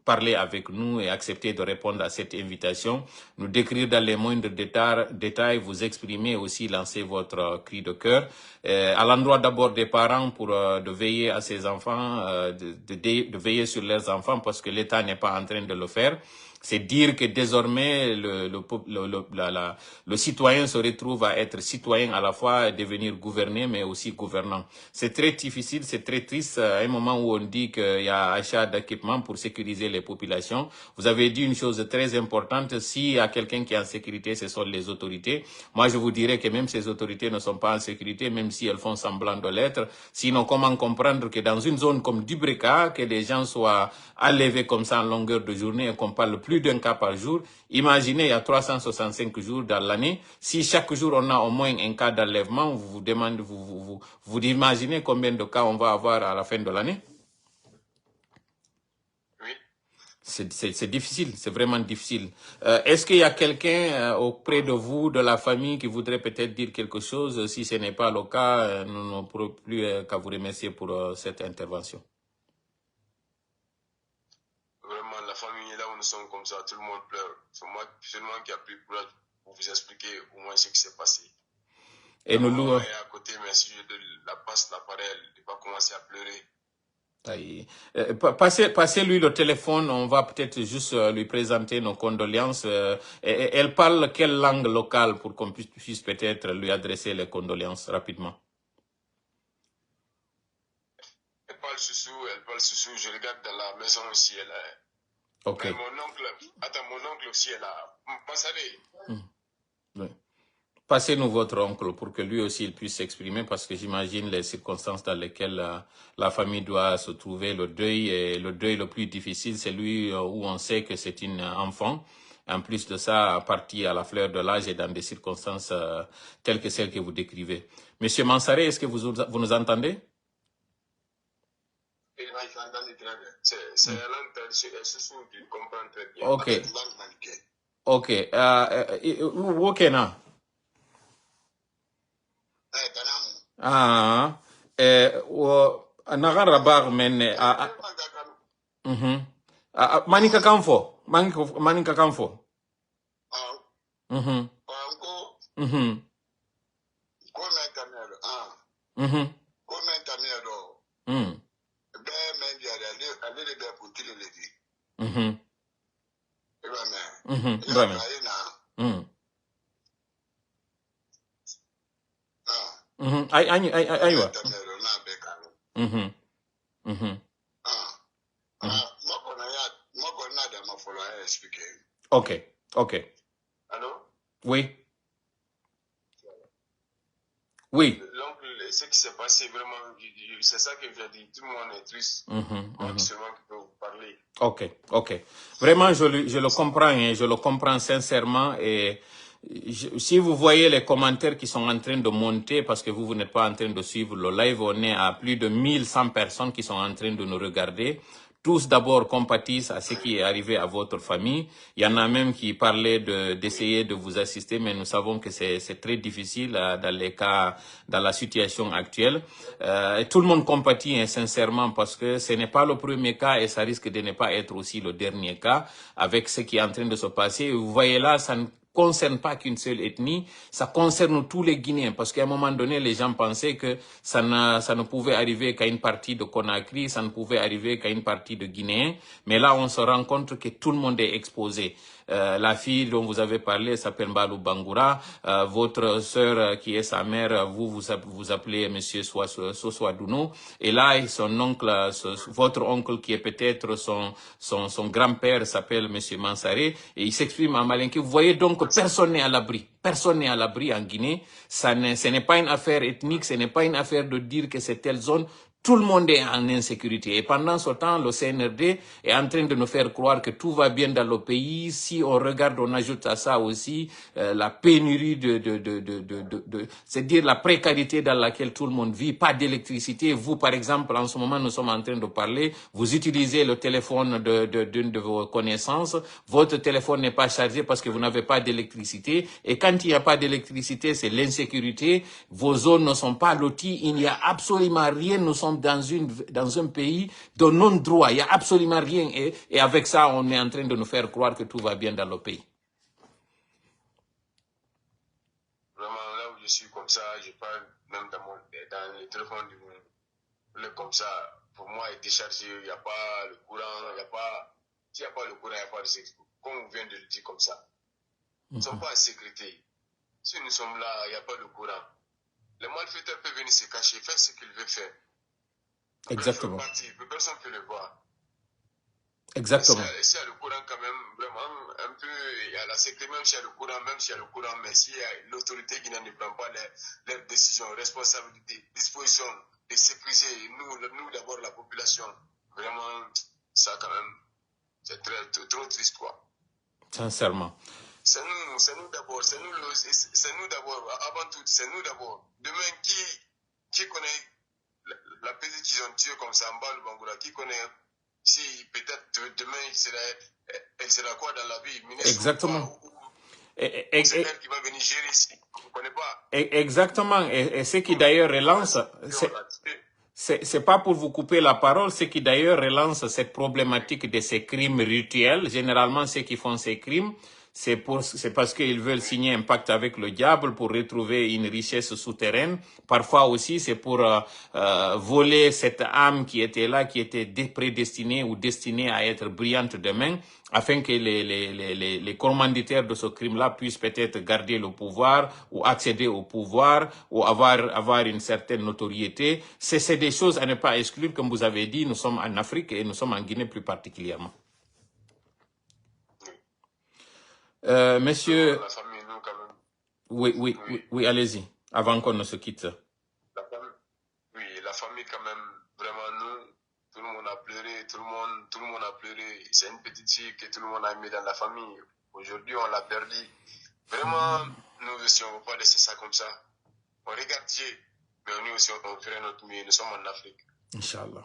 parler avec nous et accepter de répondre à cette invitation, nous décrire dans les moindres détails, vous exprimer aussi, lancer votre cri de cœur. À l'endroit d'abord des parents pour de veiller à ses enfants, de veiller sur leurs enfants parce que l'État n'est pas en train de le faire. C'est dire que désormais le citoyen se retrouve à être citoyen à la fois, devenir gouverné mais aussi gouvernant. C'est très difficile, c'est très triste à un moment où on dit qu'il y a achat d'équipements pour sécuriser les populations. Vous avez dit une chose très importante, s'il y a quelqu'un qui est en sécurité, ce sont les autorités. Moi, je vous dirais que même ces autorités ne sont pas en sécurité, même si elles font semblant de l'être. Sinon, comment comprendre que dans une zone comme Dubreka, que les gens soient enlevés comme ça en longueur de journée et qu'on parle plus d'un cas par jour. Imaginez, il y a 365 jours dans l'année. Si chaque jour on a au moins un cas d'enlèvement, vous demandez, vous imaginez combien de cas on va avoir à la fin de l'année? Oui. C'est difficile, c'est vraiment difficile. Est-ce qu'il y a quelqu'un auprès de vous, de la famille, qui voudrait peut-être dire quelque chose? Si ce n'est pas le cas, nous ne pourrons plus qu'à vous remercier pour cette intervention. Vraiment, la famille, là où nous sommes comme ça, tout le monde pleure. C'est moi seulement qui a pris pour vous expliquer au moins ce qui s'est passé. Et nous louons. À côté, mais si je la passe l'appareil, elle va commencer à pleurer. Passez-lui le téléphone, on va peut-être juste lui présenter nos condoléances. Elle parle quelle langue locale pour qu'on puisse peut-être lui adresser les condoléances rapidement? Elle parle Soussou, je regarde dans la maison aussi, elle est... Ok. Mais mon oncle aussi est là. Oui. Passez-nous votre oncle pour que lui aussi il puisse s'exprimer parce que j'imagine les circonstances dans lesquelles la famille doit se trouver. Le deuil le plus difficile, c'est lui où on sait que c'est une enfant. En plus de ça, partie à la fleur de l'âge et dans des circonstances telles que celles que vous décrivez. Monsieur Mansaré, est-ce que vous nous entendez? C'est la langue qu'il comprend très bien. Ok. Ok. Wokena. Ah. Naga rabar men manika kamfo. Manika kamfo. Aywa. Ok. Allô? Oui. Oui. Donc, ce qui s'est passé, vraiment, c'est ça que j'ai dit. Tout le monde est triste. Donc, seulement qui peut vous parler. Ok. Vraiment, je le comprends, hein, je le comprends sincèrement. Et si vous voyez les commentaires qui sont en train de monter, parce que vous n'êtes pas en train de suivre le live, on est à plus de 1100 personnes qui sont en train de nous regarder. Tous d'abord compatissent à ce qui est arrivé à votre famille. Il y en a même qui parlaient d'essayer de vous assister, mais nous savons que c'est très difficile dans les cas, dans la situation actuelle. Et tout le monde compatit, hein, sincèrement, parce que ce n'est pas le premier cas et ça risque de ne pas être aussi le dernier cas avec ce qui est en train de se passer. Vous voyez là, ça ne concerne pas qu'une seule ethnie, ça concerne tous les Guinéens, parce qu'à un moment donné, les gens pensaient que ça ne pouvait arriver qu'à une partie de Conakry, ça ne pouvait arriver qu'à une partie de Guinéens, mais là, on se rend compte que tout le monde est exposé. La fille dont vous avez parlé s'appelle Mbalou Bangoura, votre sœur qui est sa mère, vous appelez monsieur Soswadouno, et là, son oncle, votre oncle qui est peut-être son grand-père s'appelle monsieur Mansaré, et il s'exprime en malinké. Vous voyez donc que personne n'est à l'abri. Personne n'est à l'abri en Guinée. Ce n'est pas une affaire ethnique, ce n'est pas une affaire de dire que c'est telle zone. Tout le monde est en insécurité. Et pendant ce temps, le CNRD est en train de nous faire croire que tout va bien dans le pays. Si on regarde, on ajoute à ça aussi la pénurie c'est-à-dire la précarité dans laquelle tout le monde vit, pas d'électricité. Vous, par exemple, en ce moment, nous sommes en train de parler, vous utilisez le téléphone d'une de vos connaissances, votre téléphone n'est pas chargé parce que vous n'avez pas d'électricité. Et quand il n'y a pas d'électricité, c'est l'insécurité. Vos zones ne sont pas loties, il n'y a absolument rien. Nous sommes dans un pays de non-droit. Il n'y a absolument rien. Et avec ça, on est en train de nous faire croire que tout va bien dans le pays. Vraiment, là où je suis comme ça, je parle même dans le téléphone du monde. Comme ça, pour moi, il est déchargé. Il n'y a pas le courant, il n'y a pas... S'il n'y a pas le courant, il n'y a pas de sécurité. Comme on vient de le dire comme ça. Nous ne sommes pas en sécurité. Si nous sommes là, il n'y a pas de courant. Le malfaiteur peut venir se cacher, faire ce qu'il veut faire. Exactement. Personne ne peut le voir. Exactement. S'il y a le courant quand même, vraiment, un peu, il y a la sécurité, même s'il y a le courant, mais si l'autorité guinéenne ne prend pas les décisions, responsabilités, dispositions de sécuriser, nous d'abord la population, vraiment, ça quand même, c'est trop triste quoi. Sincèrement. C'est nous d'abord, avant tout, c'est nous d'abord. Demain, qui connaît la petite qu'ils ont tuée comme ça, Mbalou Bangoura, qui connaît si peut-être demain, elle sera quoi dans la vie, ministre. Exactement. C'est elle qui va venir gérer ici. Vous ne connaissez pas. Exactement. Et ce qui d'ailleurs relance, c'est pas pour vous couper la parole, ce qui d'ailleurs relance cette problématique de ces crimes rituels. Généralement, ceux qui font ces crimes, c'est parce qu'ils veulent signer un pacte avec le diable pour retrouver une richesse souterraine. Parfois aussi, c'est pour voler cette âme qui était là, qui était prédestinée ou destinée à être brillante demain, afin que les commanditaires de ce crime-là puissent peut-être garder le pouvoir ou accéder au pouvoir ou avoir une certaine notoriété. C'est des choses à ne pas exclure. Comme vous avez dit, nous sommes en Afrique et nous sommes en Guinée plus particulièrement. Monsieur... La famille, nous, quand même. Oui, allez-y, avant qu'on ne se quitte. La famille, quand même, vraiment, nous, tout le monde a pleuré, tout le monde a pleuré. C'est une petite fille que tout le monde a mis dans la famille. Aujourd'hui, on l'a perdu. Vraiment, nous aussi, on ne va pas laisser ça comme ça. On regarde Dieu, mais nous aussi, on ferait notre mieux. Nous sommes en Afrique. Inch'Allah.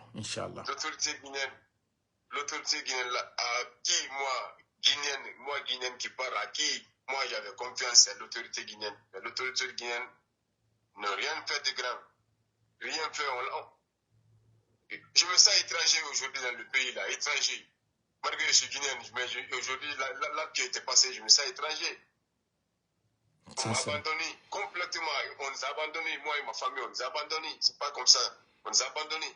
L'autorité guinéenne, à qui, moi, guinéenne qui parle, à qui, moi, j'avais confiance à l'autorité guinéenne. Mais l'autorité guinéenne n'a rien fait de grave. Rien fait. Je me sens étranger aujourd'hui dans le pays, là, étranger. Malgré que je suis guinéen, mais aujourd'hui, là qui a été passé, je me sens étranger. On m'a abandonné complètement. On nous a abandonnés, moi et ma famille, on nous a abandonnés. C'est pas comme ça. On nous a abandonnés.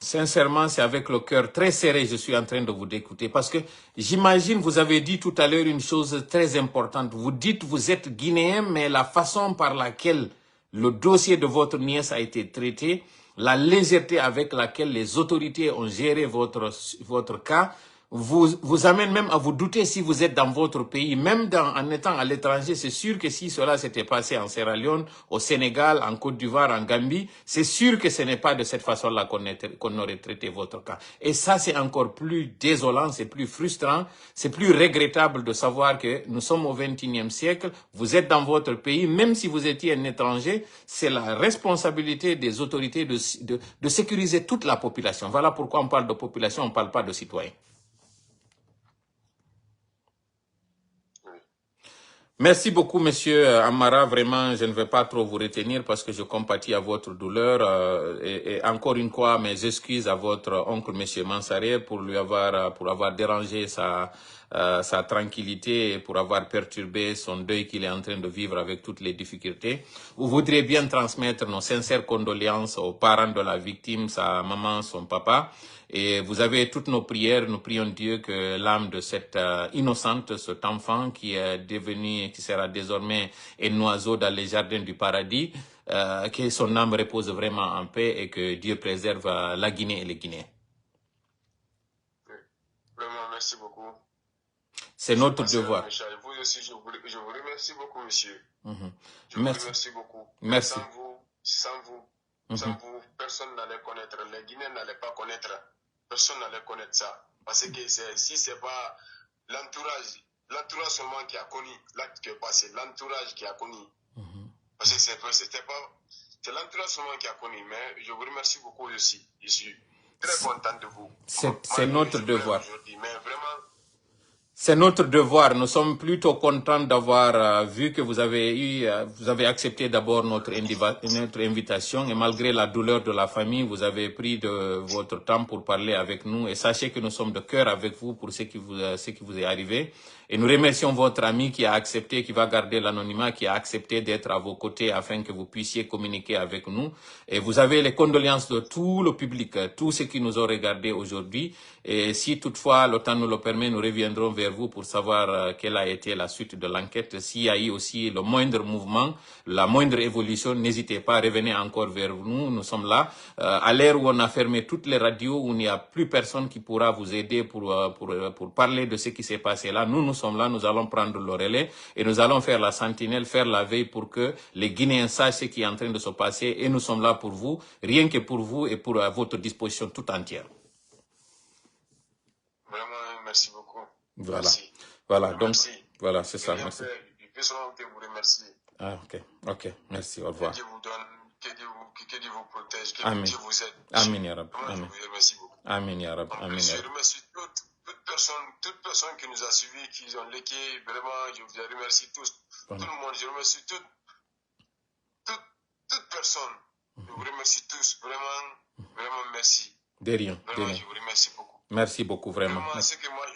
Sincèrement, c'est avec le cœur très serré, je suis en train de vous écouter. Parce que j'imagine, vous avez dit tout à l'heure une chose très importante. Vous dites vous êtes guinéen, mais la façon par laquelle le dossier de votre nièce a été traité, la légèreté avec laquelle les autorités ont géré votre cas, vous amène même à vous douter si vous êtes dans votre pays, même en étant à l'étranger. C'est sûr que si cela s'était passé en Sierra Leone, au Sénégal, en Côte d'Ivoire, en Gambie, c'est sûr que ce n'est pas de cette façon-là qu'on aurait traité votre cas. Et ça, c'est encore plus désolant, c'est plus frustrant, c'est plus regrettable de savoir que nous sommes au XXIe siècle, vous êtes dans votre pays, même si vous étiez un étranger, c'est la responsabilité des autorités de sécuriser toute la population. Voilà pourquoi on parle de population, on ne parle pas de citoyens. Merci beaucoup, monsieur Amara. Vraiment, je ne vais pas trop vous retenir parce que je compatis à votre douleur. Et encore une fois, mes excuses à votre oncle, monsieur Mansaré, pour avoir dérangé sa tranquillité et pour avoir perturbé son deuil qu'il est en train de vivre avec toutes les difficultés. Vous voudriez bien transmettre nos sincères condoléances aux parents de la victime, sa maman, son papa. Et vous avez toutes nos prières. Nous prions Dieu que l'âme de cette innocente, cet enfant qui est devenu, qui sera désormais un oiseau dans les jardins du paradis, que son âme repose vraiment en paix et que Dieu préserve la Guinée et les Guinéens. Vraiment, merci beaucoup. C'est notre devoir. Vous aussi, je vous remercie beaucoup, monsieur. Je Merci. vous remercie beaucoup. Merci. Sans vous, personne n'allait connaître. Les Guinéens n'allaient pas connaître. Personne n'allait connaître ça. Parce que si ce n'est pas l'entourage seulement qui a connu l'acte qui est passé, l'entourage qui a connu. Parce que c'est l'entourage seulement qui a connu. Mais je vous remercie beaucoup aussi. Je suis très content de vous. C'est notre devoir. Mais vraiment, c'est notre devoir. Nous sommes plutôt contents d'avoir vu que vous avez accepté d'abord notre invitation et malgré la douleur de la famille, vous avez pris de votre temps pour parler avec nous et sachez que nous sommes de cœur avec vous pour ce qui vous est arrivé. Et nous remercions votre ami qui a accepté, qui va garder l'anonymat, qui a accepté d'être à vos côtés afin que vous puissiez communiquer avec nous. Et vous avez les condoléances de tout le public, tous ceux qui nous ont regardés aujourd'hui. Et si toutefois le temps nous le permet, nous reviendrons vers vous pour savoir quelle a été la suite de l'enquête. S'il y a eu aussi le moindre mouvement, la moindre évolution, n'hésitez pas, revenez encore vers nous. Nous sommes là. À l'ère où on a fermé toutes les radios, où il n'y a plus personne qui pourra vous aider pour parler de ce qui s'est passé là, nous sommes là, nous allons prendre le relais et nous allons faire la sentinelle, faire la veille pour que les Guinéens sachent ce qui est en train de se passer et nous sommes là pour vous, rien que pour vous et pour votre disposition toute entière. Vraiment, merci beaucoup. Voilà. Merci. Voilà, donc, merci. Voilà, c'est ça, merci. Je peux seulement vous remercier. Ah, ok, merci, au revoir. Que Dieu vous donne, que Dieu vous protège, que Amen. Dieu vous aide. Amen, ya Rab. Vraiment, Amen. je vous remercie beaucoup. Amen, ya Rab. Amen, ya Je Rab. remercie toute personne qui nous a suivis, qui ont liké. Vraiment, je vous remercie tous. Tout le monde, je remercie toute personne. Je vous remercie tous. Vraiment, merci. De rien, Vraiment, de rien. je vous remercie beaucoup. Merci beaucoup, vraiment. Vraiment, ce que moi,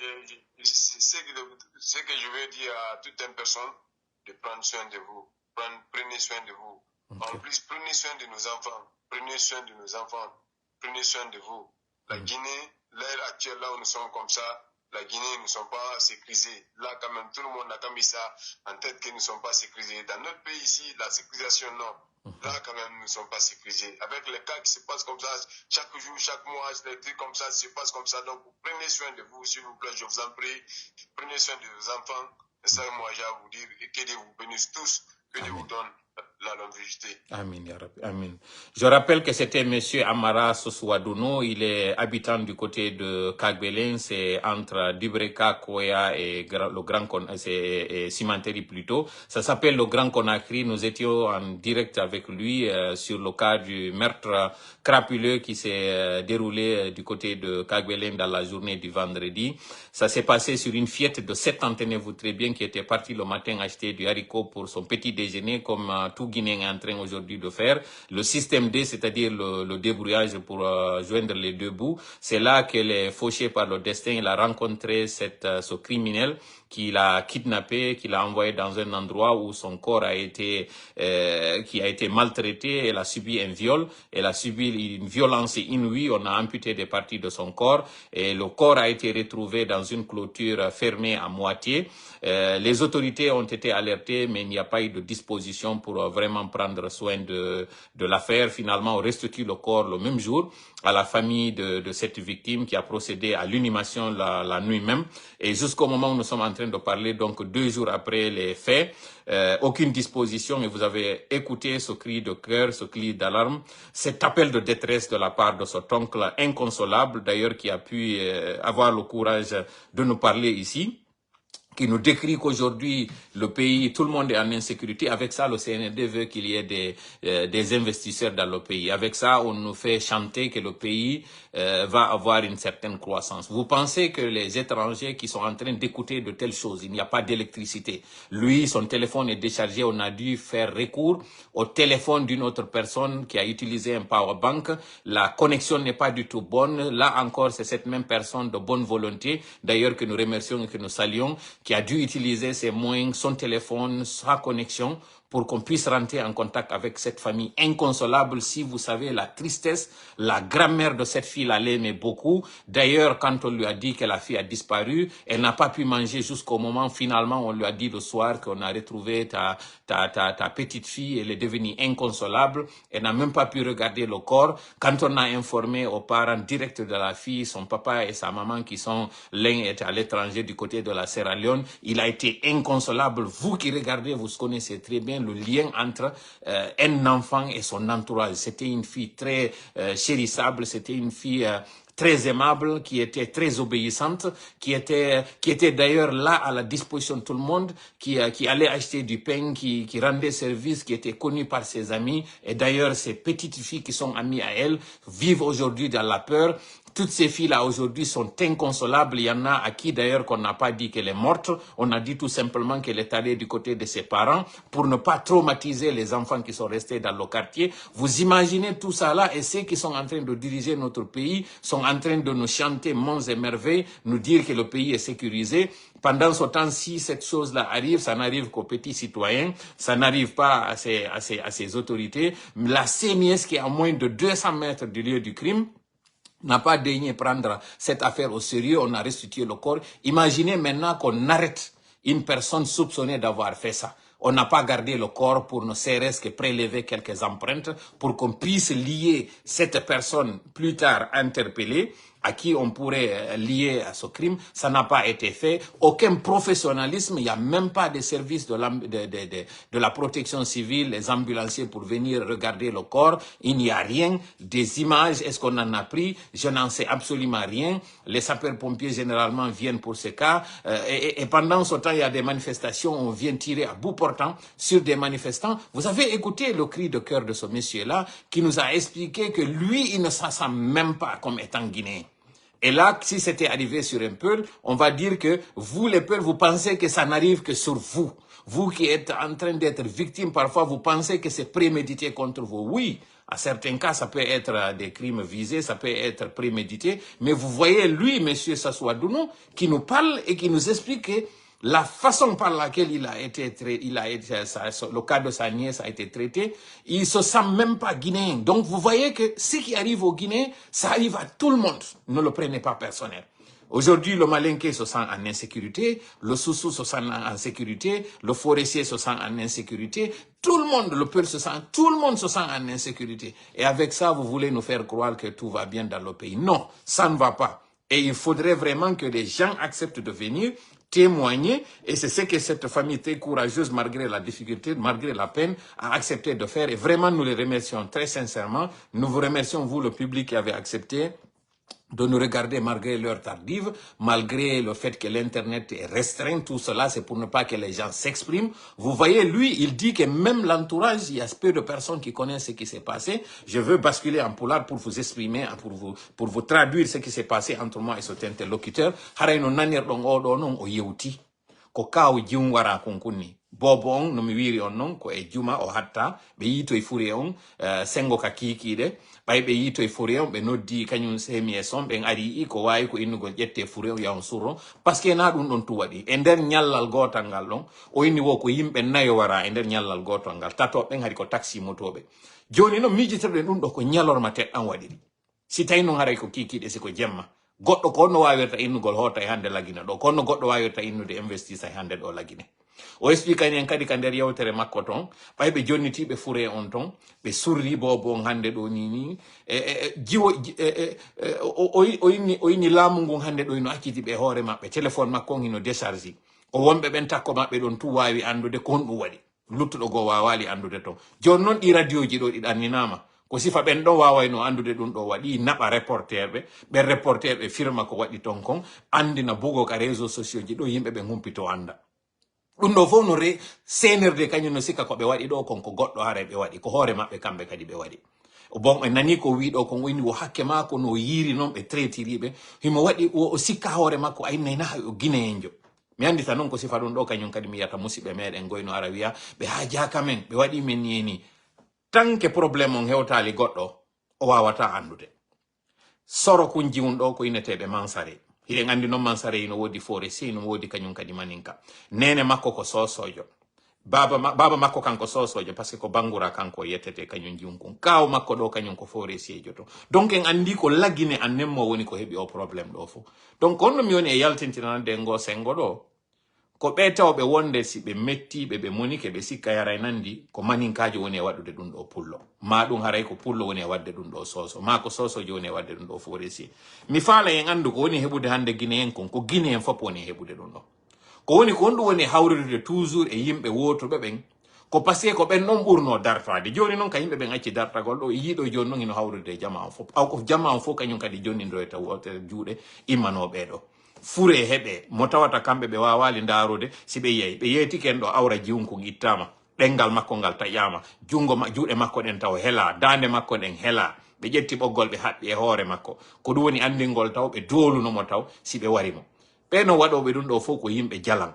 ce que je veux dire à toute une personne, de prendre soin de vous. Prenez soin de vous. Okay. En plus, prenez soin de nos enfants. Prenez soin de nos enfants. Prenez soin de vous. La Guinée, l'ère actuelle, là où nous sommes comme ça, la Guinée, nous ne sommes pas sécurisés. Là, quand même, tout le monde a quand même mis ça en tête que nous ne sommes pas sécurisés. Dans notre pays ici, la sécurisation, non. Là, quand même, nous ne sommes pas sécurisés. Avec les cas qui se passent comme ça, chaque jour, chaque mois, des trucs comme ça se passent comme ça. Donc, prenez soin de vous, s'il vous plaît, je vous en prie. Prenez soin de vos enfants. C'est ça que moi, j'ai à vous dire. Et que Dieu vous bénisse tous. Que Dieu vous donne la longévité. Amin, ya Rabbi, amin. Je rappelle que c'était monsieur Amara Sosouadouno. Il est habitant du côté de Kagbelen. C'est entre Dubreka, Koya et le Grand et Cimenterie plutôt. Ça s'appelle le Grand Conakry. Nous étions en direct avec lui sur le cas du meurtre crapuleux qui s'est déroulé du côté de Kagbelen dans la journée du vendredi. Ça s'est passé sur une fillette de 7 ans, tenez-vous très bien, qui était partie le matin acheter du haricot pour son petit déjeuner comme tout Guinéen est en train aujourd'hui de faire. Le système D, c'est-à-dire le débrouillage pour joindre les deux bouts, c'est là qu'elle est fauchée par le destin. Il a rencontré ce criminel qui l'a kidnappé, qui l'a envoyé dans un endroit où son corps a été qui a été maltraité. Elle a subi un viol, elle a subi une violence inouïe. On a amputé des parties de son corps et le corps a été retrouvé dans une clôture fermée à moitié. Les autorités ont été alertées, mais il n'y a pas eu de disposition pour vraiment prendre soin de l'affaire. Finalement, on restitue le corps le même jour à la famille de cette victime qui a procédé à l'inhumation la nuit même. Et jusqu'au moment où nous sommes en train de parler, donc 2 jours après les faits, aucune disposition, et vous avez écouté ce cri de cœur, ce cri d'alarme, cet appel de détresse de la part de cet oncle inconsolable, d'ailleurs qui a pu avoir le courage de nous parler ici, qui nous décrit qu'aujourd'hui, le pays, tout le monde est en insécurité. Avec ça, le CNRD veut qu'il y ait des investisseurs dans le pays. Avec ça, on nous fait chanter que le pays va avoir une certaine croissance. Vous pensez que les étrangers qui sont en train d'écouter de telles choses, il n'y a pas d'électricité. Lui, son téléphone est déchargé, on a dû faire recours au téléphone d'une autre personne qui a utilisé un powerbank. La connexion n'est pas du tout bonne. Là encore, c'est cette même personne de bonne volonté, d'ailleurs que nous remercions et que nous saluons, qui a dû utiliser ses moyens, son téléphone, sa connexion, pour qu'on puisse rentrer en contact avec cette famille inconsolable. Si vous savez la tristesse, la grand-mère de cette fille l'aimait beaucoup. D'ailleurs, quand on lui a dit que la fille a disparu, elle n'a pas pu manger jusqu'au moment, finalement, on lui a dit le soir qu'on a retrouvé ta petite fille, elle est devenue inconsolable, elle n'a même pas pu regarder le corps. Quand on a informé aux parents directs de la fille, son papa et sa maman qui sont, l'un est à l'étranger du côté de la Sierra Leone, il a été inconsolable. Vous qui regardez, vous connaissez très bien le lien entre un enfant et son entourage. C'était une fille très chérissable, c'était une fille très aimable, qui était très obéissante, qui était d'ailleurs là à la disposition de tout le monde, qui allait acheter du pain, qui rendait service, qui était connue par ses amis. Et d'ailleurs, ces petites filles qui sont amies à elle vivent aujourd'hui dans la peur. Toutes ces filles-là aujourd'hui sont inconsolables. Il y en a à qui d'ailleurs qu'on n'a pas dit qu'elle est morte. On a dit tout simplement qu'elle est allée du côté de ses parents pour ne pas traumatiser les enfants qui sont restés dans le quartier. Vous imaginez tout ça là, et ceux qui sont en train de diriger notre pays sont en train de nous chanter monts et merveilles, nous dire que le pays est sécurisé. Pendant ce temps, si cette chose-là arrive, ça n'arrive qu'aux petits citoyens, ça n'arrive pas à ces autorités. La CNIS qui est à moins de 200 mètres du lieu du crime n'a pas daigné prendre cette affaire au sérieux, on a restitué le corps. Imaginez maintenant qu'on arrête une personne soupçonnée d'avoir fait ça. On n'a pas gardé le corps pour ne serait-ce que prélever quelques empreintes pour qu'on puisse lier cette personne plus tard interpellée à qui on pourrait lier à ce crime. Ça n'a pas été fait. Aucun professionnalisme, il n'y a même pas de service de la protection civile, les ambulanciers pour venir regarder le corps. Il n'y a rien. Des images, est-ce qu'on en a pris? Je n'en sais absolument rien. Les sapeurs-pompiers généralement viennent pour ce cas. Et pendant ce temps, il y a des manifestations, on vient tirer à bout portant sur des manifestants. Vous avez écouté le cri de cœur de ce monsieur-là qui nous a expliqué que lui, il ne se sent même pas comme étant guinéen. Et là, si c'était arrivé sur un Peul, on va dire que vous, les Peuls, vous pensez que ça n'arrive que sur vous. Vous qui êtes en train d'être victime, parfois, vous pensez que c'est prémédité contre vous. Oui, à certains cas, ça peut être des crimes visés, ça peut être prémédité. Mais vous voyez, lui, monsieur Sassouadounou, qui nous parle et qui nous explique que la façon par laquelle le cas de sa nièce a été traité, il se sent même pas guinéen. Donc vous voyez que ce qui arrive au Guinéen, ça arrive à tout le monde. Ne le prenez pas personnel. Aujourd'hui, le Malinké se sent en insécurité, le Soussou se sent en sécurité, le forestier se sent en insécurité, tout le monde, le Peul se sent, tout le monde se sent en insécurité. Et avec ça, vous voulez nous faire croire que tout va bien dans le pays. Non, ça ne va pas. Et il faudrait vraiment que les gens acceptent de venir témoigner, et c'est ce que cette famille très courageuse, malgré la difficulté, malgré la peine, a accepté de faire. Et vraiment, nous les remercions très sincèrement. Nous vous remercions, vous, le public qui avez accepté de nous regarder malgré l'heure tardive, malgré le fait que l'Internet est restreint. Tout cela, c'est pour ne pas que les gens s'expriment. Vous voyez, lui, il dit que même l'entourage, il y a peu de personnes qui connaissent ce qui s'est passé. Je veux basculer en poulard pour vous exprimer, pour vous traduire ce qui s'est passé entre moi et cet interlocuteur. ko kaw jiwwara kon kunni bobo on no mi wiri on non ko e juma o hatta be yito e furi on sengo ka kikide bay be yito e furi on be noddi kanyum semi e son ben ari ko wayi ko innugol jette furi on yawn suro parce que na dum don tu wadi e nder nyallal gotal ngal don o inni wo ko yimbe nayo wara e nder nyallal gotal ngal tato ben hari ko taxi motobe joni no mijitirde dum do ko nyalorma teddan wadiri si tawi non haray ko kikide si ko jemma goddo ko no wawirta innugol hota e hande lagina do ko no goddo wawirta innude investisa e hande do lagine o explique en kadi ka nder yewtere makko ton baybe jonnitibe fure on ton be surri bobo hande do ni jiwo o inni laamu ngun hande do no acciti be hoore mabbe téléphone makko hino décharger o wonbe ben takko mabbe don tu wawi andude ko dum wadi luttudo go wawali andude ton jon non di radio ji do di danninama ko sifa ben do wawayno andude dum do wadi naba reporterbe be reporterbe firma ko wadi ton kon andina bugo ka réseaux sociaux ji do yimbe be humpito anda dum do fo no re senerde kanyu no sika ko be wadi do kon ko goddo hare be wadi ko hoore mabbe kambe kadi be wadi o bon en nani ko wi do kon woni wo hakke mako no yiri non be traitiribe himo wadi o sika hoore makko ay nayna o gineenjo mi andi tan non ko sifa dum do kanyu kadi mi yata musibe meden goyno arawiya be haja kamen be wadi men yeni tanke problème on hewtali goddo o wawata andude soro kun jiwun do ko inetebe mansare hide andi non mansare ino wodi fore si no wodi kanyun kadi maninka nene makko ko sosojo baba makko kanko sosojo parce que ko bangura kanko yetete kanyun jiwun kun kaw makko do kanyun ko fore si joto donc en andi ko lagine annemmo woni ko hebi o problème do fo donc on no mi woni e yaltintinande ngo sengo do ko be tawbe wonde si be metti be monike be sikka yaray nandi ko maninkaaji woni e wadude dum do pullo ma dum haray ko pullo woni e wadde dum do soso ma ko soso joni e wadde dum do foresi mi faala en andu ko woni hebude hande Guineen kon ko Guineen fop woni hebude dum do ko woni ko ndu woni hawrude toujours e yimbe wotobe ben ko passé ko ben non burno dartade joni non ka yimbe ben acci dartagol do yido joni non ino hawrude jama fop aw ko jama fop kanyum kadi joni ndo eta wotere juude immano be do fure hebe mo tawata kambe be wawali ndarude si be yeyti ken do awra jiwunku ittama dengal makko ngal tayama jungo juude makko den taw hela dande makko den hela be jetti boggol be habbi e hoore makko ko dum woni andingol taw be doluno mo taw si be warimo be no wadobe dum do fo ko yimbe jalan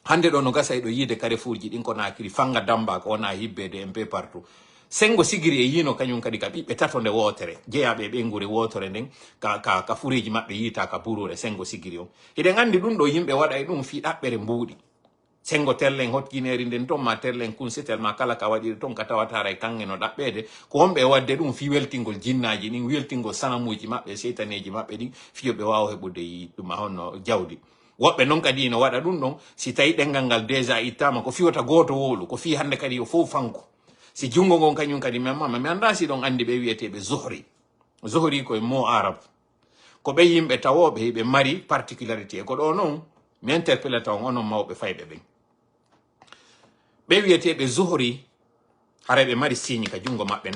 hande do no gasa do yide Carrefourji din ko nakiri fanga damba ko na hibbede en be partout sengo sigiri e yino kanyum kadi ka bibbe tatonde wotere jeyabe be ngure wotere nden ka fureji mabbe yita ka burure sengo sigiri on hide ngandi dum do yimbe wada e dum fi dabbere mbudi sengo terlen hotgineri nden ton ma terlen kunsetel ma kala ka wadi ton ka tawata ray kange no dabbede ko hombe wadde dum fi weltingol jinnaaji nin weltingol sanamuji mabbe seytaneji mabbe din fiyobe wawo hebude yi dum honno jawdi wobbe non kadi no wada dum don si tayi dengal ngal deja itama ko fiwata goto wolu ko fi hande kadi o fo fanko si jungo ngon kanyum kadi mi anda si don andi be wietebe zuhri ko mo arab ko be yimbe tawobe be mari particularité ko do non mi interpellata on mawbe faybe be wietebe zuhri harabe mari signi ka jungo mabbe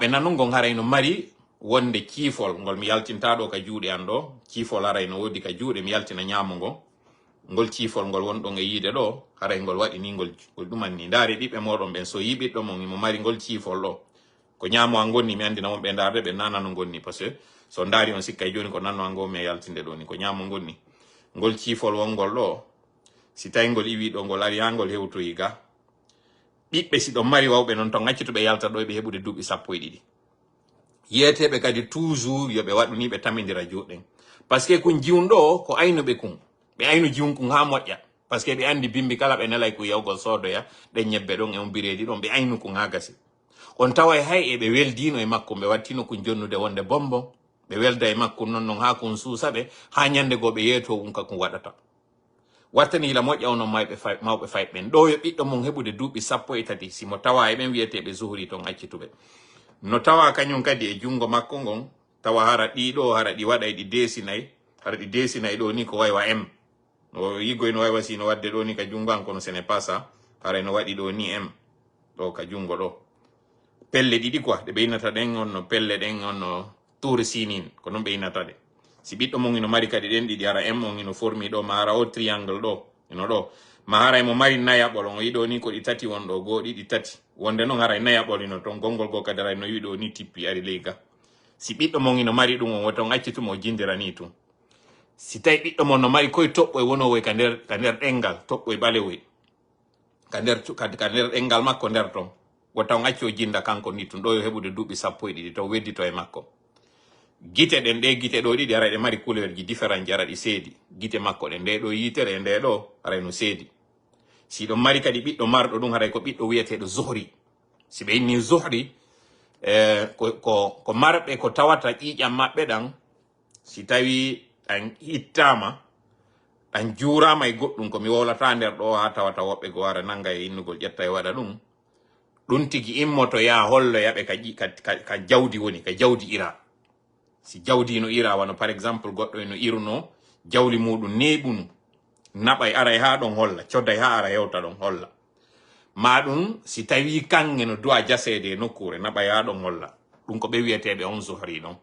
nano ngon harayno mari wonde ciifol ngol mi yaltintado ka juude ando ciifol harayno wodi ka juude mi yaltina nyamugo ngol ciifol ngol won do e yide do haray ngol wadi ni ngol duman ni ndaari bibbe modon ben so yibi do mo mari ngol ciifol do ko nyaamo angonni mi andina won be ndaarde be nana no ngonni parce que so ndaari on sikka joni ko nanno ango me yaltinde do ni ko nyaamo ngonni ngol ciifol won ngol do si tay ngol iwi do ngol ari angol hewto yiga bibbe si do mari wawbe non to ngaccito be yalta do be hebude duubi 12 yetebe kadi toujours yo be waduni be tamindira juuden parce que kun jiwundo ko ayno be kun be ayno jiwun kun ha modya parce que be andi bimbi kala be nelay ku yawgol sodo ya de nyebbe don e on biredi don be ayno kun ha gasi on taway hay e be weldino e makko be wattino kun jonnude wonde bombo be welda e makko non ha kun suusabe ha nyande go be yeto kun ka kun wadata wartani la modya onon mawbe fay ben do yo biddo mon hebude duubi 13 si mo tawa e ben wietebe zuhri ton accitube no tawa kanyum kadi e jungo makko ngon tawa hara di wada e di desinay do ni ko waywa m no yigo no waywa sino wadde do ni ka jungo an kono sene pasa hara no wadi do ni m do ka jungo do pelle didi quoi de beinata den on pelle den on tour sinin ko non beinata de si biddo mon ino mari kadi den didi ara m on ino formi do mara o triangle do ino do ma hara mo mari nayabol on yido ni ko di tati won do go di tati wonde non hara nayabol ino ton gongol go kadara no yido ni tippi ari lega si biddo mon ino mari dum on woto ngaccitumo jindira ni tu si tawi ɓiɗɗo mon no mari koye toɓɓoye wonowoy ka nder ɗengal toɓɓoye ɓalewoy ka nder ɗengal makko nder ton wo taw acci o jinda kanko ni tun ɗo yo heɓude duuɓi 12 taw weddito e makko gite ɗen ɗe gite ɗo ɗiɗi ara ɗe mari couleur ji différent ji ara ɗi seedi gite makko ɗe nde ɗo yitere e nde ɗo aray no seedi si ɗon mari kadi ɓiɗɗo marɗo ɗum haray ko ɓiɗɗo wiyeteɗo Zuhri si ɓe inni Zuhri ko marɓe ko tawata ƴiƴam maɓɓe ɗan si tawi ɗan ittama ɗan juurama e goɗɗum komi wolata nder ɗo ha tawata woɓɓe go wara nanga e innugol ƴetta e waɗa ɗum tigi immoto ya holloyaɓe ka jawdi woni ka jawdi ira si jawdi no ira wano par exemple goɗɗo eno iruno jawli muɗum neɓunu naɓay aray ha ɗon holla codday ha ara hewta ɗon holla ma ɗum si tawi kange no duwa jasede e nokkure naɓay ha ɗon holla ɗum ko ɓe wiyeteɓe on Zuhri ɗon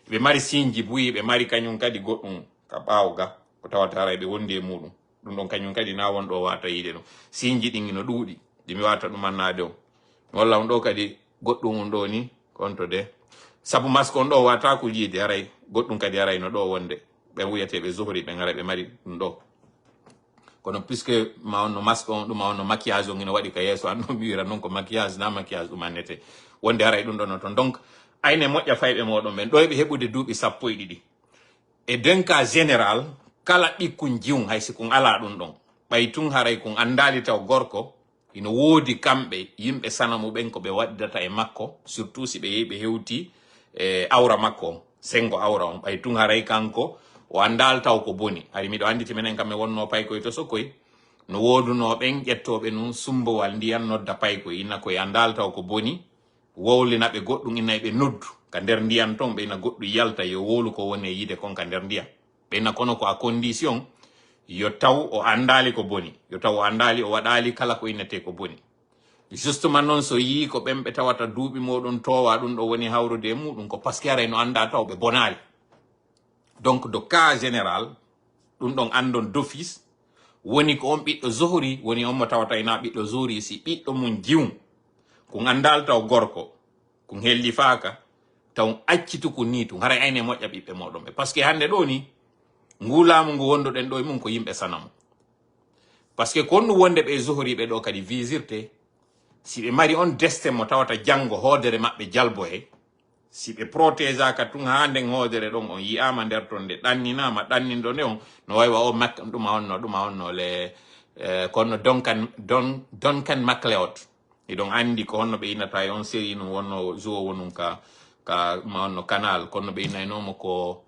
ɓe mari sinji buyi ɓe mari kañum kadi goɗɗum ka ɓawga ko tawata aray ɓe wondi e muɗum ɗum ɗon kañum kadi na wonɗo wata yiide ɗum sinji ɗin no ɗuuɗi ɗimi wata ɗum annade o walla on ɗo kadi goɗɗum on ɗo ni konto de sabu masque on ɗo wata ko yiide aray goɗɗum kadi aray no ɗo wonde ɓe wiyeteɓe Zuhri ɓe gara ɓe mari ɗum ɗo kono puisque ma on no masque on ɗum ma on no maquillage on ino waɗi ka yeeso an ɗo mi wira noon ko maquillage na maquillage ɗum annete wonde aray ɗum ɗo no toon donc ayne moƴƴa fayɓe moɗon ɓen ɗo eɓe heɓude duuɓi 12 e d'un cas général kala ɓikkun jiwum hay si kun ala ɗum ɗon ɓay tun haray kun andali taw gorko ino woodi kamɓe yimɓe sanamu ɓen ko ɓe waddata e makko surtout si ɓe yehi ɓe hewti awra makko on sengo awra on ɓay tun haray kanko o andal taw ko boni ari miɗo anditi minen kam mi wonno paykoye to Sokoy no wodunoɓen ƴettoɓe nun sumbowal ndiyan nodda paykoye inna koye andal taw ko boni wowlinaɓe goɗɗum inna ɓe noddu ka nder ndiyan ton ɓeyna goɗɗum yalta yo wolu ko woni e yiide kon ka nder ndiyan ɓeyna kono ko a condition yo taw o andali ko boni yo taw o andali o waɗali kala ko innete ko boni justement noon so yi ko ɓen ɓe tawata duuɓi moɗon towa ɗum ɗo woni hawrude e muɗum ko par ce que aray no anda taw ɓe bonali donc de cas général ɗum ɗon andon d'office woni ko on ɓiɗɗo Zuhri woni on mo tawata ina ɓiɗɗo Zuhri si ɓiɗɗo mum jiwum ko andal taw gorko ko helli faaka taw accitu ko ni tum haray ayne moƴƴa ɓiɓɓe moɗon ɓe par ce que hande ɗo ni ngu laamu ngu wonduɗen ɗo e mum ko yimɓe sanamo par ce que konno wonde ɓe Zuhri ɓe ɗo kadi visirte si ɓe mari on destin mo tawata janggo hoodere maɓɓe jalbo he si ɓe protége ka tun ha nden hoodere ɗon on yiyama nder ton nde ɗanninama ɗannindo nde on no waywa o ɗuma onno le kono Duncan MacLeod iɗon andi ko honno ɓe innata e on série num wonno jowo wonum ka ma onno canal kono ɓe innaynomo ko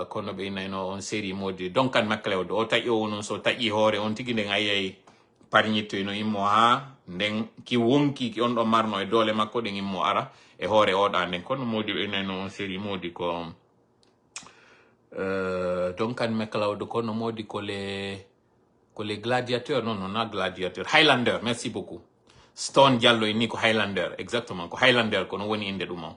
kono ɓe innayno on série modi Duncan MacLeod o taƴi o wonum so taƴi hoore on tigui nden ayiyay parñittoyno immo ha nden ki wonki ki on ɗon marno e doole makko ɗen immo ara e hoore oɗa nden kono modi ɓe innayno on série modi ko Duncan MacLeod kono modi ko les gladiateurs non na gladiateur Highlander merci beaucoup Stone Diallo ni ko Highlander exactement ko Highlander kono woni inde ɗum on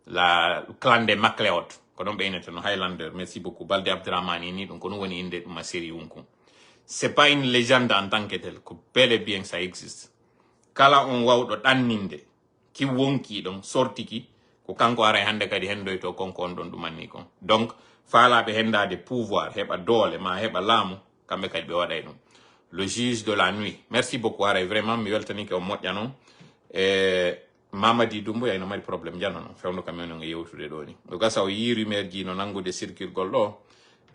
la clan de MacLeod ko ɗon ɓe innete no Highlander merci beaucoup Balde Abdrahmani ni ɗum kono woni inde ɗum a série wonkum c'est pas une légende en tant que tel ko bel et bien ça existe kala on wawɗo ɗanninde ki wonki ɗon sortiki ko kanko ara hande kadi hendoyto konko on ɗon ɗumanni kon donc faalaɓe hendade pouvoir heɓa doole ma heɓa laamu kamɓe kadi ɓe waɗay ɗum le juge de la nuit merci beaucoup aray vraiment mi weltanike o moƴƴa noon Mamadi Doumbouya ino mari probléme jano noon fewndo kamen on e yewtude ɗo ni o gasa o yi rumeur ji no nangude circulgol ɗo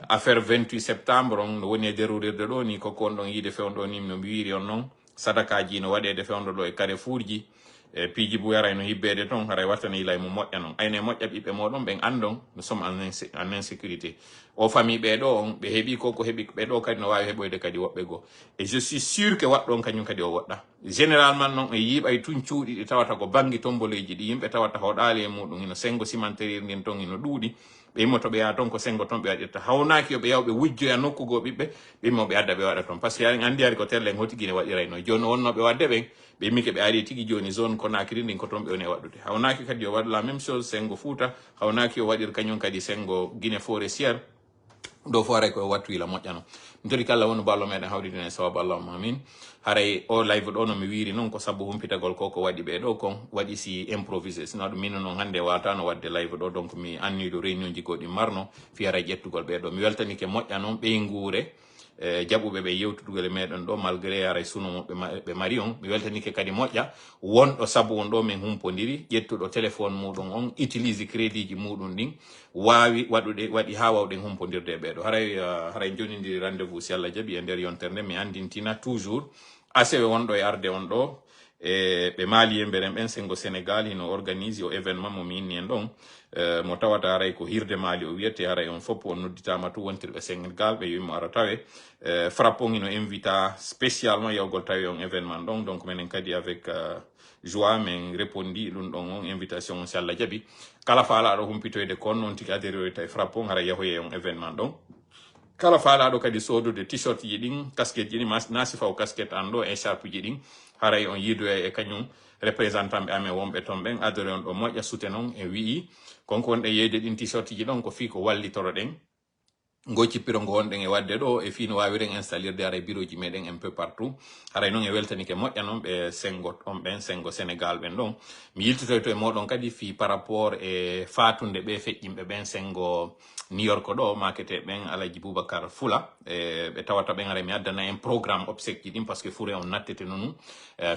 affaire 28 septembre on no woni e dérourirde ɗo ni koko on ɗon yiide fewndo ni no mi wiri on noon sadakaji no waɗede fewndo ɗo e Carrefour ji piiji buyara no hibbede toon haray wartana yilay mo moƴƴa noon ayne moƴƴa ɓiɓɓe moɗon ɓen andon nous sommes en insécurité o famille ɓe ɗo on ɓe heeɓi koko heeɓi ɓe ɗo kadi no wawi heɓoyde kadi woɓɓe goo et je suis sûr que waɗɗon kañum kadi o woɗɗa généralement noon e yiiɓay tun cuuɗi ɗi tawata ko banggue tomboleji ɗi yimɓe tawata hoɗali e muɗum ino sengo cimenterie ndin ton ino ɗuuɗi ɓe yimmo to ɓe yaha toon ko sengo toon ɓe waɗirta hawnaki yoɓe yaw ɓe wujjoya nokkugo ɓiɓɓe ɓe yimmo ɓe adda ɓe waɗa toon par ce que andi ari ko tellen hotigui ne waɗirayno joni wonnoɓe wadde ɓen ɓe yimmi ke ɓe ari tigui joni zone Conakry ndin ko toon ɓe woni e waɗude hawnaki kadi o waɗa la même chose sengo Fouta hawnaki o waɗir kañum kadi sengo Guinée forestiére do fo haray ko wattu ila moƴƴano mi tori kala woni ballo meɗen hawride e sababu allahumma amin haray o live ɗo no mi wiri noon ko sabu humpitagol koko waɗi ɓe ɗo kon waɗi si improvisé sino ɗum min noon hannde watano wadde live ɗo donc mi anniɗo réunion ji goɗɗi marno fi haray ƴettugol ɓe ɗo mi weltanike moƴƴa noon ɓey nguure jaɓuɓe ɓe yewtudugol meɗen ɗo malgré haray suno ɓe mari on mi weltanike kadi moƴƴa wonɗo sabu on ɗo min humpodiri ƴettuɗo téléphone muɗum on utilise crédit ji muɗum ɗin wawi waɗi ha wawɗen humpodirde ɓeɗo haray jonidiri rendez-vous si Allah jaaɓi e nder yontere nde mi andintina toujours asewe wonɗo e arde on ɗo ɓe maali mberen ɓen sengo Sénégal hino organise o événement mo mi inni en ɗon mo tawata haray ko hirde maali o wiyete haray on fof on nodditama tu wontirɓe Sénégal ɓe yimo ara tawe frappon hino invita spécialement yawgol tawi on événement ɗon donc minen kadi avec joie min répondi ɗum ɗon on invitation si Allah jaaɓi kala faalaɗo humpitoyde kon noon tigi adhéroyta e frappon hara yahoye on événement ɗon kala faalaɗo kadi sodude t-shirt ji ɗin casquette ji ɗin nasi faw casquette an ɗo e charpe ji ɗin haray on yiidoya e kañum représentant ɓe amen wonɓe toon ɓen adore on ɗo moƴƴa souten on e wii konko wonɗe yeyde ɗin t-shirt ji ɗon ko fi ko wallitoro ɗen ngo cippiro ngo wonɗen e wadde ɗo e fino wawiren installirde haray bureau ji meɗen un peu partout haray noon e weltanike moƴƴa noon ɓe sengo on ɓen sengo Sénégal ɓen ɗon mi yiltitoy to e moɗon kadi fi par rapport e fatunde ɓe feƴƴimɓe ɓen sengo New York ɗo makete ɓen Alaji Boubacar Fula ɓe tawata ɓen haray mi addana en programme obsèque ji ɗin par ce que fure on nattete nonu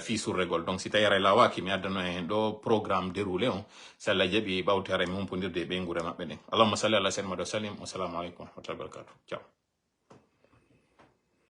fi surregol donc si tawi haray lawaki mi addano hen ɗo programme déroulé on si Allah jaaɓi ɓawti haray mi humpodirde e ɓe guure maɓɓe ɗen allahumma salli ala sayyidina Muhammad wa sallim wassalamu aleykum wa rahmatullahi wa barakatuh ciao